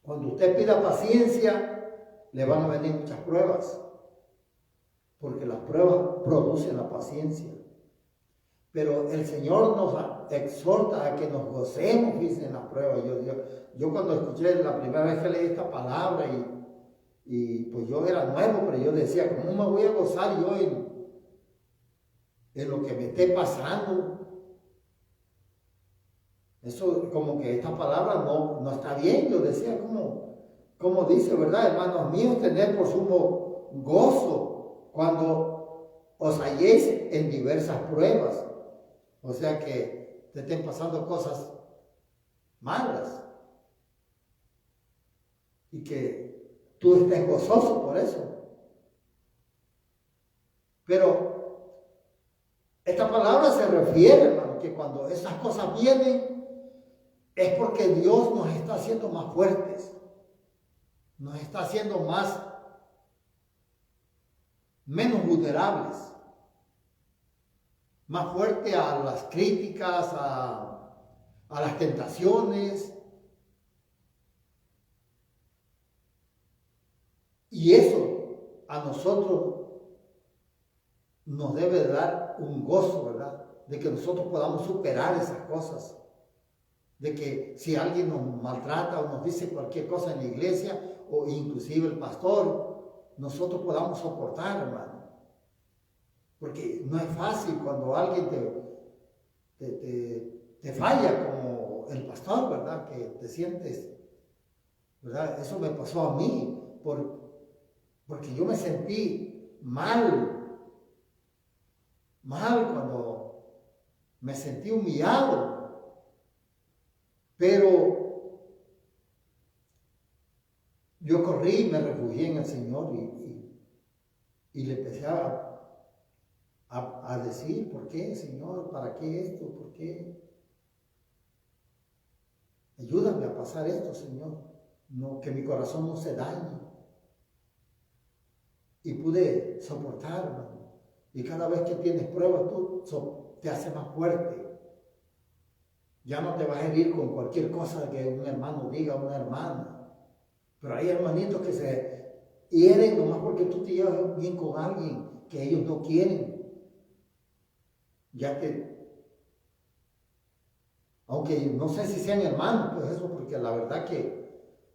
cuando usted pida paciencia, le van a venir muchas pruebas, porque las pruebas producen la paciencia. Pero el Señor nos exhorta a que nos gocemos, dice, en las pruebas. Yo cuando escuché la primera vez que leí esta palabra y pues yo era nuevo, pero yo decía, ¿cómo me voy a gozar yo en lo que me esté pasando? Eso como que esta palabra no está bien. Yo decía, como dice, ¿verdad? Hermanos míos, tener por sumo gozo cuando os halléis en diversas pruebas. O sea que te estén pasando cosas malas y que tú estés gozoso por eso. Pero esta palabra se refiere, hermano, que cuando esas cosas vienen es porque Dios nos está haciendo más fuertes, nos está haciendo menos vulnerables, más fuerte a las críticas, a las tentaciones. Y eso a nosotros nos debe dar un gozo, ¿verdad? De que nosotros podamos superar esas cosas. De que si alguien nos maltrata o nos dice cualquier cosa en la iglesia, o inclusive el pastor, nosotros podamos soportar, hermano. Porque no es fácil cuando alguien te falla como el pastor, ¿verdad? Que te sientes, ¿verdad? Eso me pasó a mí, porque yo me sentí mal cuando me sentí humillado. Pero yo corrí, me refugié en el Señor y le empecé a decir, ¿por qué, Señor? ¿Para qué esto? ¿Por qué? Ayúdame a pasar esto, Señor. No, que mi corazón no se dañe. Y pude soportarlo. Y cada vez que tienes pruebas, tú te haces más fuerte. Ya no te vas a herir con cualquier cosa que un hermano diga a una hermana. Pero hay hermanitos que se hieren nomás porque tú te llevas bien con alguien que ellos no quieren. Ya que, aunque no sé si sean hermanos, pues eso, porque la verdad que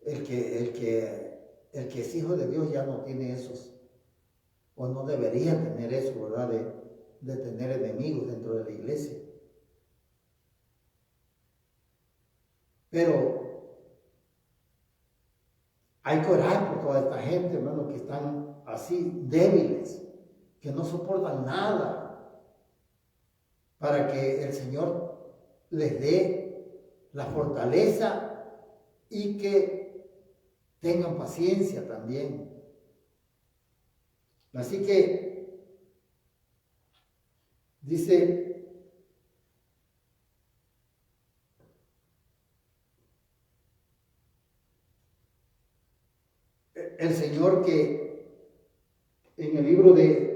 el que es hijo de Dios ya no tiene esos, o no debería tener eso, ¿verdad? De tener enemigos dentro de la iglesia. Pero hay que orar por toda esta gente, hermano, que están así débiles, que no soportan nada, para que el Señor les dé la fortaleza y que tengan paciencia también. Así que dice, el Señor que en el libro de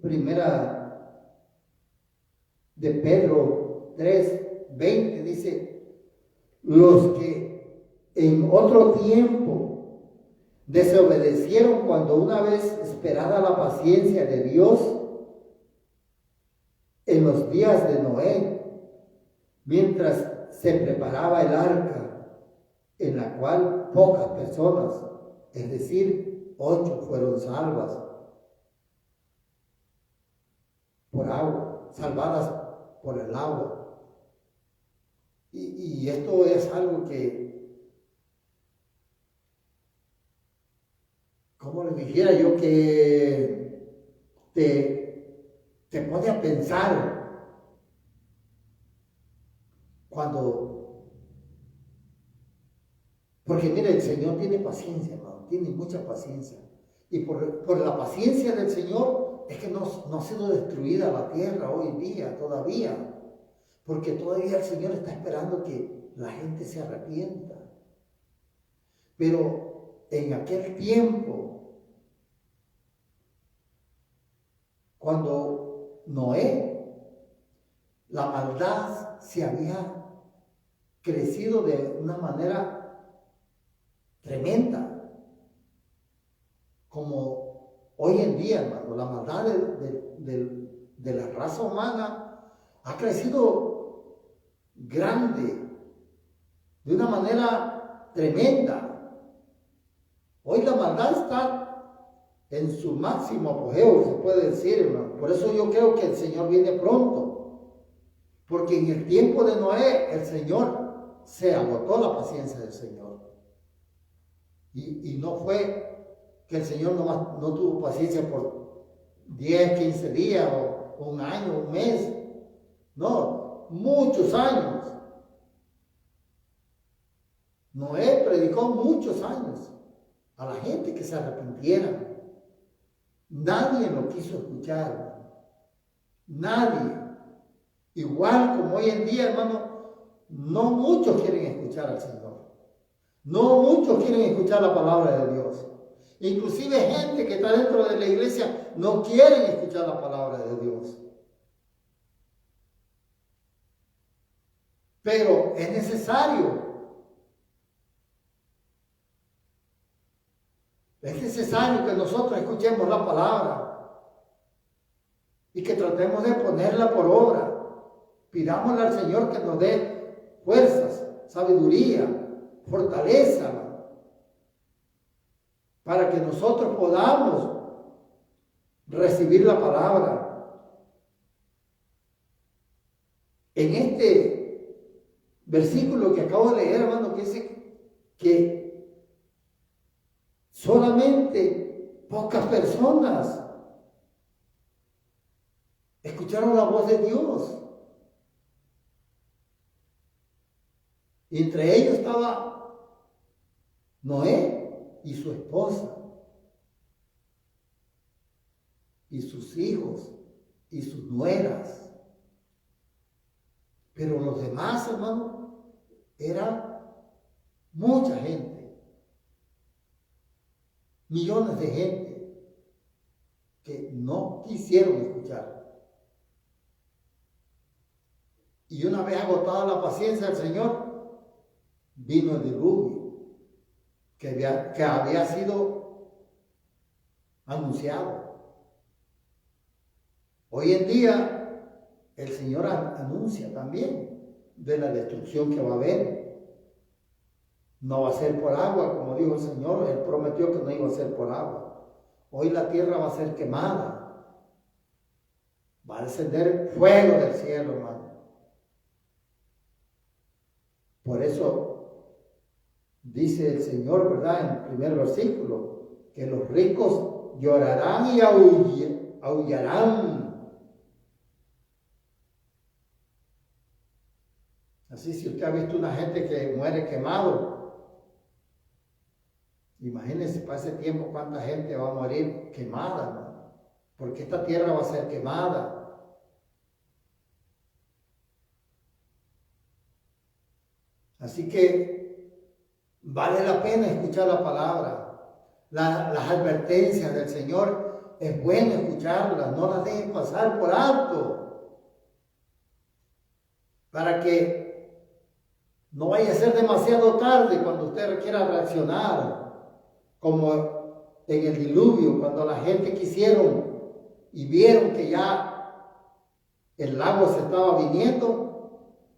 Primera de Pedro 3:20 dice, los que en otro tiempo desobedecieron cuando una vez esperada la paciencia de Dios en los días de Noé, mientras se preparaba el arca, en la cual pocas personas, es decir, 8 fueron salvas por agua, salvadas por el agua. Y esto es algo que, como les dijera yo, que te pone a pensar porque mire, el Señor tiene paciencia, hermano, tiene mucha paciencia. Y por la paciencia del Señor es que no ha sido destruida la tierra hoy en día todavía. Porque todavía el Señor está esperando que la gente se arrepienta. Pero en aquel tiempo, cuando Noé, la maldad se había crecido de una manera tremenda, como hoy en día, hermano, la maldad de la raza humana ha crecido grande, de una manera tremenda. Hoy la maldad está en su máximo apogeo, se puede decir, hermano. Por eso yo creo que el Señor viene pronto, porque en el tiempo de Noé el Señor se agotó la paciencia del Señor. Y no fue que el Señor no tuvo paciencia por 10, 15 días o un año, un mes. No, muchos años. Noé predicó muchos años a la gente que se arrepintiera. Nadie lo quiso escuchar. Nadie. Igual como hoy en día, hermano, no muchos quieren escuchar al Señor. No muchos quieren escuchar la palabra de Dios. Inclusive gente que está dentro de la iglesia no quieren escuchar la palabra de Dios. Pero es necesario. Es necesario que nosotros escuchemos la palabra y que tratemos de ponerla por obra. Pidámosle al Señor que nos dé fuerzas, sabiduría, fortaleza, para que nosotros podamos recibir la palabra. En este versículo que acabo de leer, hermano, que dice que solamente pocas personas escucharon la voz de Dios. Y entre ellos estaba Noé y su esposa, y sus hijos, y sus nueras. Pero los demás, hermano, era mucha gente, millones de gente que no quisieron escuchar. Y una vez agotada la paciencia del Señor, vino el diluvio que había sido anunciado. Hoy en día el Señor anuncia también de la destrucción que va a haber. No va a ser por agua, como dijo el Señor. Él prometió que no iba a ser por agua. Hoy la tierra va a ser quemada. Va a descender fuego del cielo, hermano. Por eso dice el Señor, ¿verdad? En el primer versículo, que los ricos llorarán y aullarán. Así, si usted ha visto una gente que muere quemado, imagínense para ese tiempo cuánta gente va a morir quemada, ¿no? Porque esta tierra va a ser quemada. Así que vale la pena escuchar la palabra, las advertencias del Señor. Es bueno escucharlas, no las dejen pasar por alto, para que no vaya a ser demasiado tarde cuando usted quiera reaccionar, como en el diluvio, cuando la gente quisieron y vieron que ya el agua se estaba viniendo.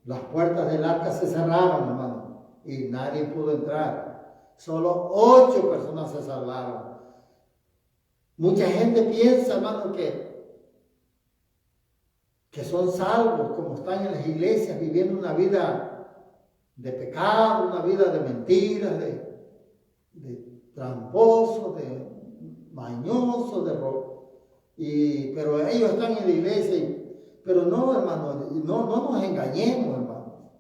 Las puertas del arca se cerraron, hermano, y nadie pudo entrar. Solo 8 personas se salvaron. Mucha gente piensa, hermano, que son salvos, como están en las iglesias, viviendo una vida de pecado, una vida de mentiras, de tramposos, de mañosos, pero ellos están en la iglesia. Pero no, hermano, no nos engañemos, hermano.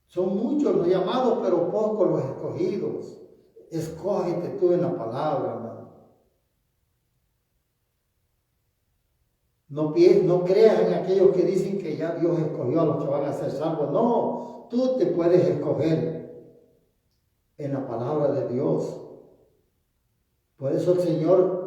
Son muchos los llamados, pero pocos los escogidos. Escógete tú en la palabra, hermano. No creas en aquellos que dicen que ya Dios escogió a los que van a ser salvos. No, tú te puedes escoger en la palabra de Dios. Por eso el Señor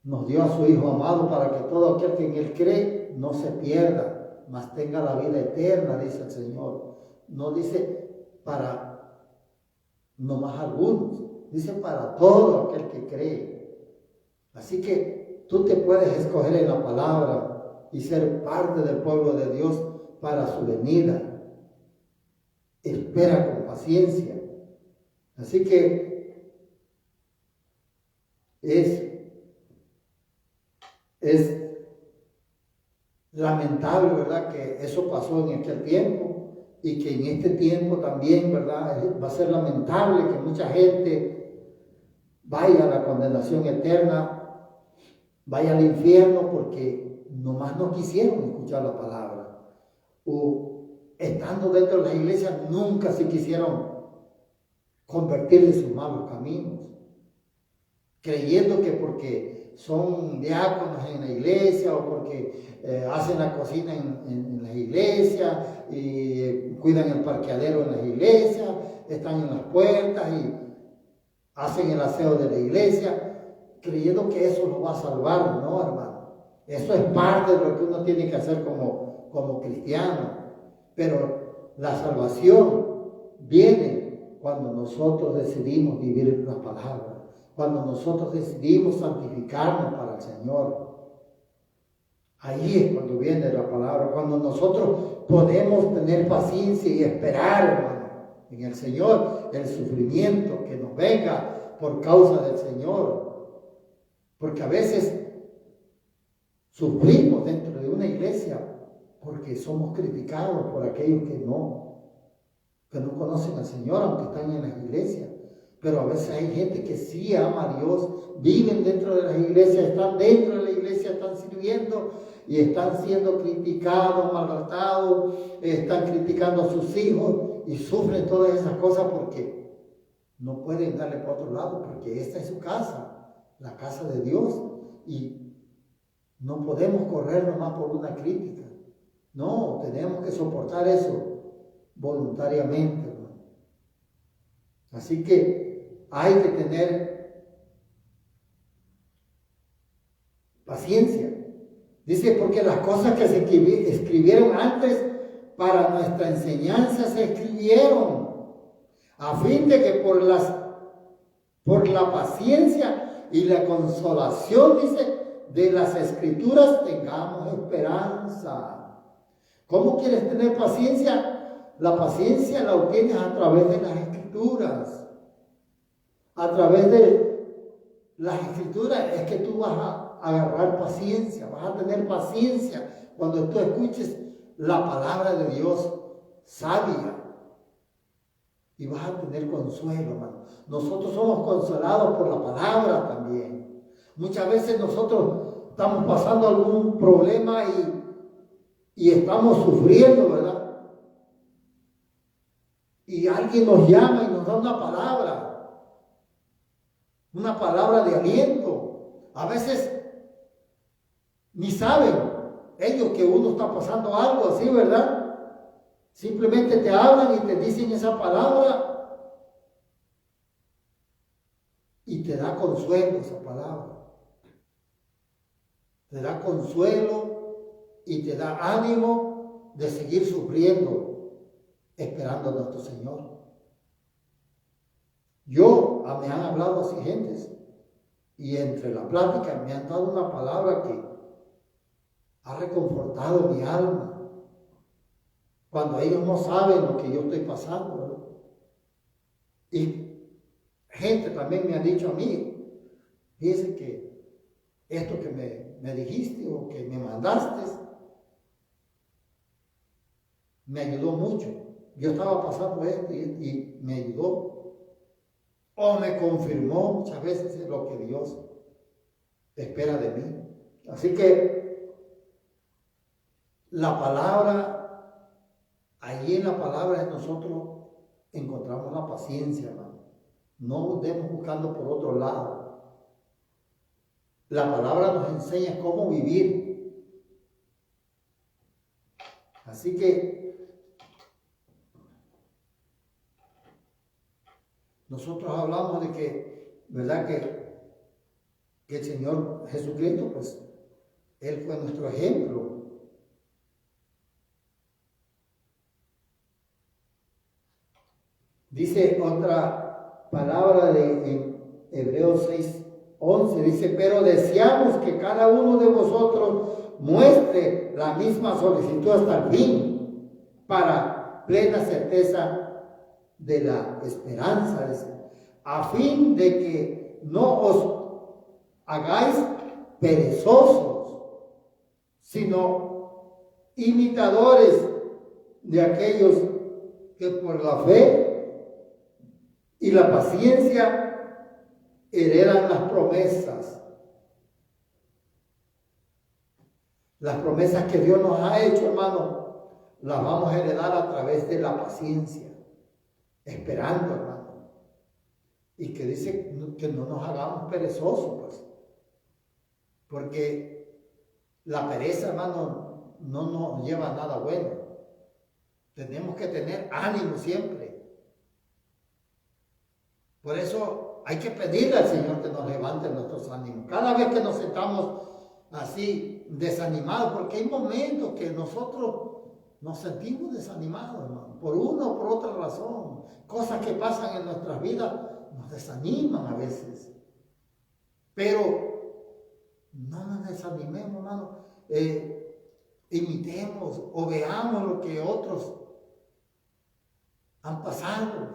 nos dio a su Hijo amado para que todo aquel que en Él cree no se pierda, mas tenga la vida eterna, dice el Señor. No dice para nomás algunos, dice para todo aquel que cree. Así que tú te puedes escoger en la palabra y ser parte del pueblo de Dios para su venida. Espera con paciencia. Así que es lamentable, ¿verdad?, que eso pasó en aquel tiempo y que en este tiempo también, ¿verdad?, va a ser lamentable que mucha gente vaya a la condenación eterna, vaya al infierno porque nomás no quisieron escuchar la palabra. O estando dentro de las iglesias nunca se quisieron convertir de sus malos caminos, creyendo que porque son diáconos en la iglesia o porque hacen la cocina en la iglesia y cuidan el parqueadero en la iglesia, están en las puertas y hacen el aseo de la iglesia, creyendo que eso los va a salvar. No, hermano. Eso es parte de lo que uno tiene que hacer como cristiano. Pero la salvación viene cuando nosotros decidimos vivir la palabra. Cuando nosotros decidimos santificarnos para el Señor. Ahí es cuando viene la palabra. Cuando nosotros podemos tener paciencia y esperar, hermano, en el Señor, el sufrimiento que nos venga por causa del Señor. Porque a veces sufrimos dentro de una iglesia porque somos criticados por aquellos que no conocen al Señor, aunque están en las iglesias. Pero a veces hay gente que sí ama a Dios, viven dentro de las iglesias, están dentro de la iglesia, están sirviendo y están siendo criticados, maltratados, están criticando a sus hijos y sufren todas esas cosas porque no pueden darle por otro lado, porque esta es su casa, la casa de Dios, y no podemos correr nomás por una crítica. No, tenemos que soportar eso voluntariamente, hermano. Así que hay que tener paciencia Dice, porque las cosas que se escribieron antes para nuestra enseñanza se escribieron, a fin de que por la paciencia y la consolación, dice, de las Escrituras tengamos esperanza. ¿Cómo quieres tener paciencia? La paciencia la obtienes a través de las Escrituras. A través de las Escrituras es que tú vas a agarrar paciencia, vas a tener paciencia cuando tú escuches la palabra de Dios sabia. Y vas a tener consuelo, hermano. Nosotros somos consolados por la palabra también. Muchas veces nosotros estamos pasando algún problema y estamos sufriendo, ¿verdad? Y alguien nos llama y nos da una palabra de aliento. A veces ni saben ellos que uno está pasando algo así, ¿verdad? Simplemente te hablan y te dicen esa palabra y te da consuelo esa palabra. Te da consuelo y te da ánimo de seguir sufriendo, esperando a nuestro Señor. Me han hablado así gentes y entre la plática me han dado una palabra que ha reconfortado mi alma. Cuando ellos no saben lo que yo estoy pasando, ¿verdad? Y gente también me ha dicho a mí, fíjese que esto que me dijiste o que me mandaste, me ayudó mucho. Yo estaba pasando esto y me ayudó. O me confirmó muchas veces lo que Dios espera de mí. Así que la palabra, allí en la palabra de nosotros encontramos la paciencia, hermano. No estemos buscando por otro lado. La palabra nos enseña cómo vivir. Así que nosotros hablamos de que, ¿verdad? Que el Señor Jesucristo, pues, Él fue nuestro ejemplo. Dice otra palabra en Hebreos 6:11, dice, pero deseamos que cada uno de vosotros muestre la misma solicitud hasta el fin, para plena certeza de la esperanza, dice, a fin de que no os hagáis perezosos, sino imitadores de aquellos que por la fe y la paciencia heredan las promesas. Las promesas que Dios nos ha hecho, hermano, las vamos a heredar a través de la paciencia, esperando, hermano. Y que dice que no nos hagamos perezosos, pues. Porque la pereza, hermano, no nos lleva a nada bueno. Tenemos que tener ánimo siempre. Por eso hay que pedirle al Señor que nos levante nuestros ánimos. Cada vez que nos sentamos así desanimados, porque hay momentos que nosotros nos sentimos desanimados, hermano, por una o por otra razón. Cosas que pasan en nuestras vidas nos desaniman a veces. Pero no nos desanimemos, hermano. Imitemos o veamos lo que otros han pasado,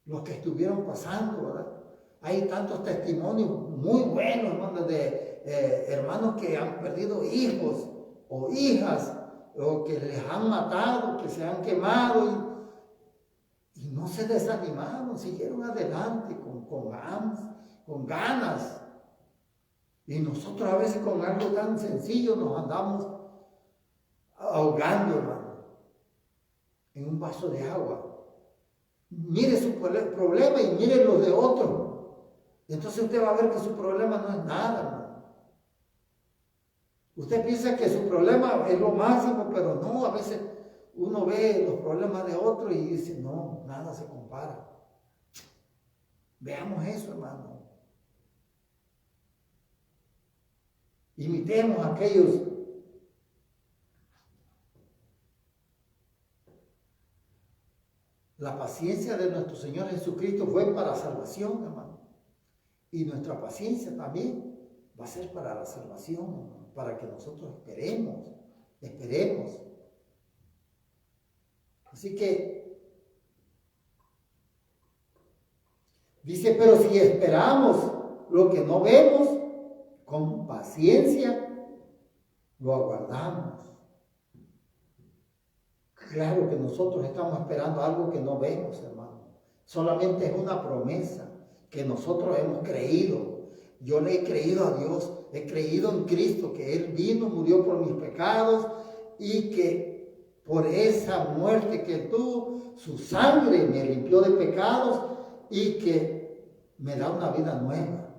los que estuvieron pasando, ¿verdad? Hay tantos testimonios muy buenos, hermano, de hermanos que han perdido hijos o hijas, o que les han matado, que se han quemado y no se desanimaron, siguieron adelante con ganas. Y nosotros a veces con algo tan sencillo nos andamos ahogando, hermano, en un vaso de agua. Mire su problema y mire los de otros. Entonces usted va a ver que su problema no es nada, hermano. Usted piensa que su problema es lo máximo, pero no, a veces uno ve los problemas de otro y dice, no, nada se compara. Veamos eso, hermano. Imitemos a aquellos. La paciencia de nuestro Señor Jesucristo fue para salvación, hermano. Y nuestra paciencia también va a ser para la salvación, hermano, para que nosotros esperemos. Así que dice, pero si esperamos lo que no vemos, con paciencia lo aguardamos. Claro que nosotros estamos esperando algo que no vemos, hermano. Solamente es una promesa que nosotros hemos creído. Yo le he creído a Dios, he creído en Cristo, que Él vino, murió por mis pecados y que por esa muerte que Él tuvo, su sangre me limpió de pecados y que me da una vida nueva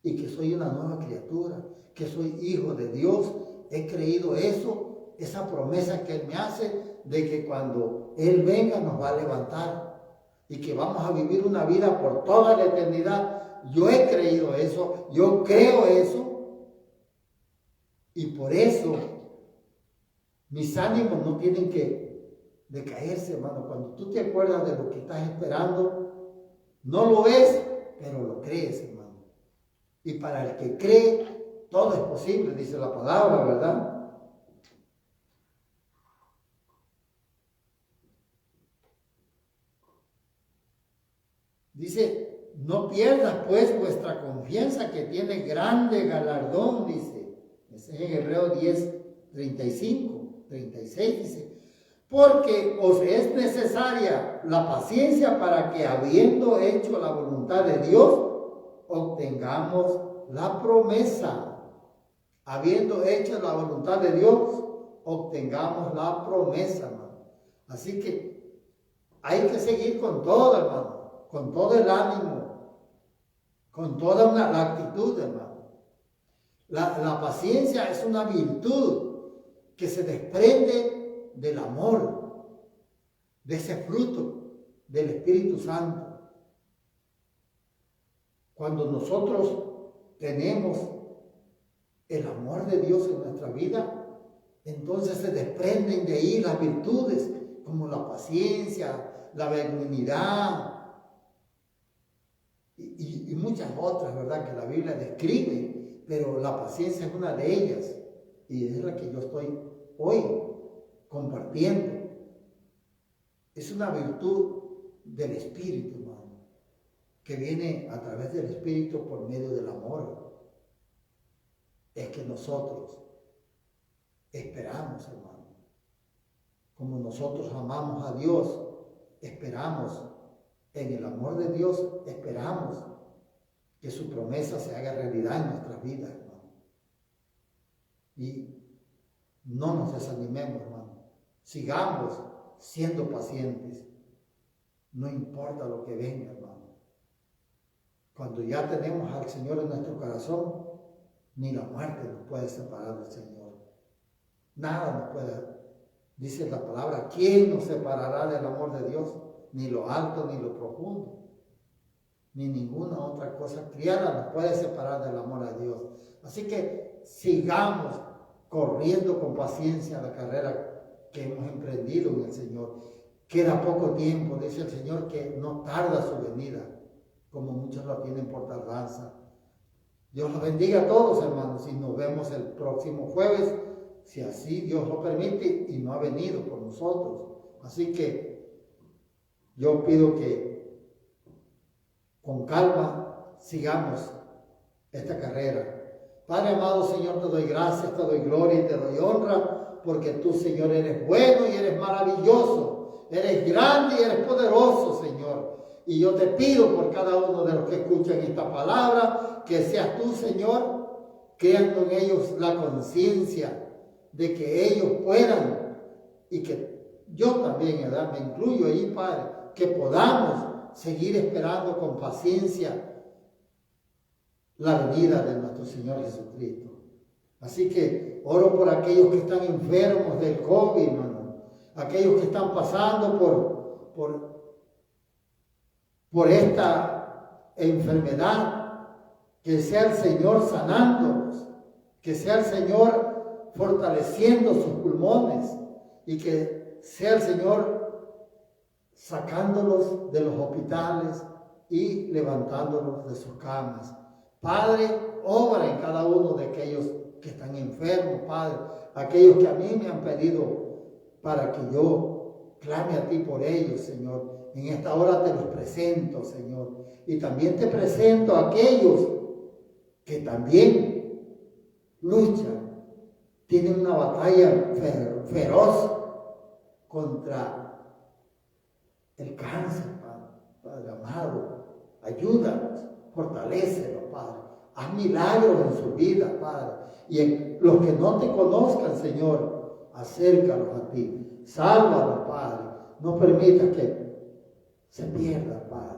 y que soy una nueva criatura, que soy hijo de Dios. He creído eso, esa promesa que Él me hace de que cuando Él venga nos va a levantar y que vamos a vivir una vida por toda la eternidad. Yo he creído eso, yo creo eso, y por eso mis ánimos no tienen que decaerse, hermano. Cuando tú te acuerdas de lo que estás esperando, no lo ves, pero lo crees, hermano. Y para el que cree, todo es posible, dice la palabra, ¿verdad? Dice, no pierdas pues vuestra confianza, que tiene grande galardón, dice. Es en Hebreos 10, 35, 36, dice. Porque os es necesaria la paciencia para que, habiendo hecho la voluntad de Dios, obtengamos la promesa. Habiendo hecho la voluntad de Dios, obtengamos la promesa, hermano. Así que hay que seguir con todo, hermano. Con todo el ánimo, con toda la actitud, hermano. La paciencia es una virtud que se desprende del amor, de ese fruto del Espíritu Santo. Cuando nosotros tenemos el amor de Dios en nuestra vida, entonces se desprenden de ahí las virtudes como la paciencia, la benignidad, y muchas otras, ¿verdad?, que la Biblia describe, pero la paciencia es una de ellas y es la que yo estoy hoy compartiendo. Es una virtud del Espíritu, hermano, que viene a través del Espíritu por medio del amor. Es que nosotros esperamos, hermano, como nosotros amamos a Dios, esperamos. En el amor de Dios esperamos que su promesa se haga realidad en nuestras vidas, hermano. Y no nos desanimemos, hermano. Sigamos siendo pacientes. No importa lo que venga, hermano. Cuando ya tenemos al Señor en nuestro corazón, ni la muerte nos puede separar del Señor. Nada nos puede. Dice la palabra, ¿quién nos separará del amor de Dios? Ni lo alto, ni lo profundo, ni ninguna otra cosa criada nos puede separar del amor a Dios. Así que sigamos corriendo con paciencia la carrera que hemos emprendido en el Señor. Queda poco tiempo, dice el Señor, que no tarda su venida, como muchos lo tienen por tardanza. Dios los bendiga a todos, hermanos, y nos vemos el próximo jueves, si así Dios lo permite, y no ha venido por nosotros. Así que yo pido que con calma sigamos esta carrera. Padre amado, Señor, te doy gracias, te doy gloria y te doy honra, porque tú, Señor, eres bueno y eres maravilloso, eres grande y eres poderoso, Señor. Y yo te pido por cada uno de los que escuchan esta palabra, que seas tú, Señor, creando en ellos la conciencia de que ellos puedan, y que yo también, ¿verdad?, me incluyo ahí, Padre, que podamos seguir esperando con paciencia la venida de nuestro Señor Jesucristo. Así que oro por aquellos que están enfermos del COVID, hermano, aquellos que están pasando por esta enfermedad, que sea el Señor sanándolos, Que sea el Señor fortaleciendo sus pulmones y que sea el Señor sacándolos de los hospitales y levantándolos de sus camas. Padre, obra en cada uno de aquellos que están enfermos, Padre, aquellos que a mí me han pedido para que yo clame a ti por ellos, Señor. En esta hora te los presento, Señor. Y también te presento a aquellos que también luchan, tienen una batalla feroz contra el cáncer, Padre amado. Ayúdanos, fortalécelos, Padre. Haz milagros en su vida, Padre. Y en los que no te conozcan, Señor, acércalos a ti. Sálvalos, Padre. No permitas que se pierdan, Padre,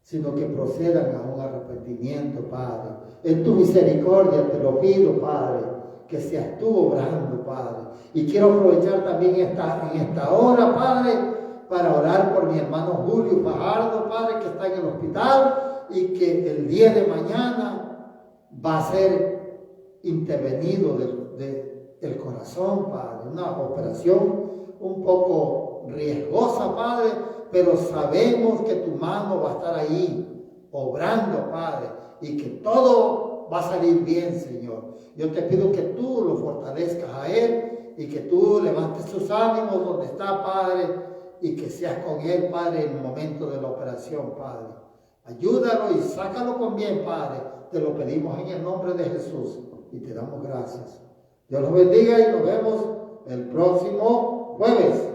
sino que procedan a un arrepentimiento, Padre. En tu misericordia te lo pido, Padre, que seas tú obrando, Padre. Y quiero aprovechar también en esta hora, Padre, para orar por mi hermano Julio Fajardo, Padre, que está en el hospital y que el día de mañana va a ser intervenido del corazón, Padre. Una operación un poco riesgosa, Padre, pero sabemos que tu mano va a estar ahí, obrando, Padre, y que todo va a salir bien, Señor. Yo te pido que tú lo fortalezcas a él y que tú levantes sus ánimos donde está, Padre, y que seas con él, Padre, en el momento de la operación, Padre. Ayúdalo y sácalo con bien, Padre. Te lo pedimos en el nombre de Jesús y te damos gracias. Dios los bendiga y nos vemos el próximo jueves.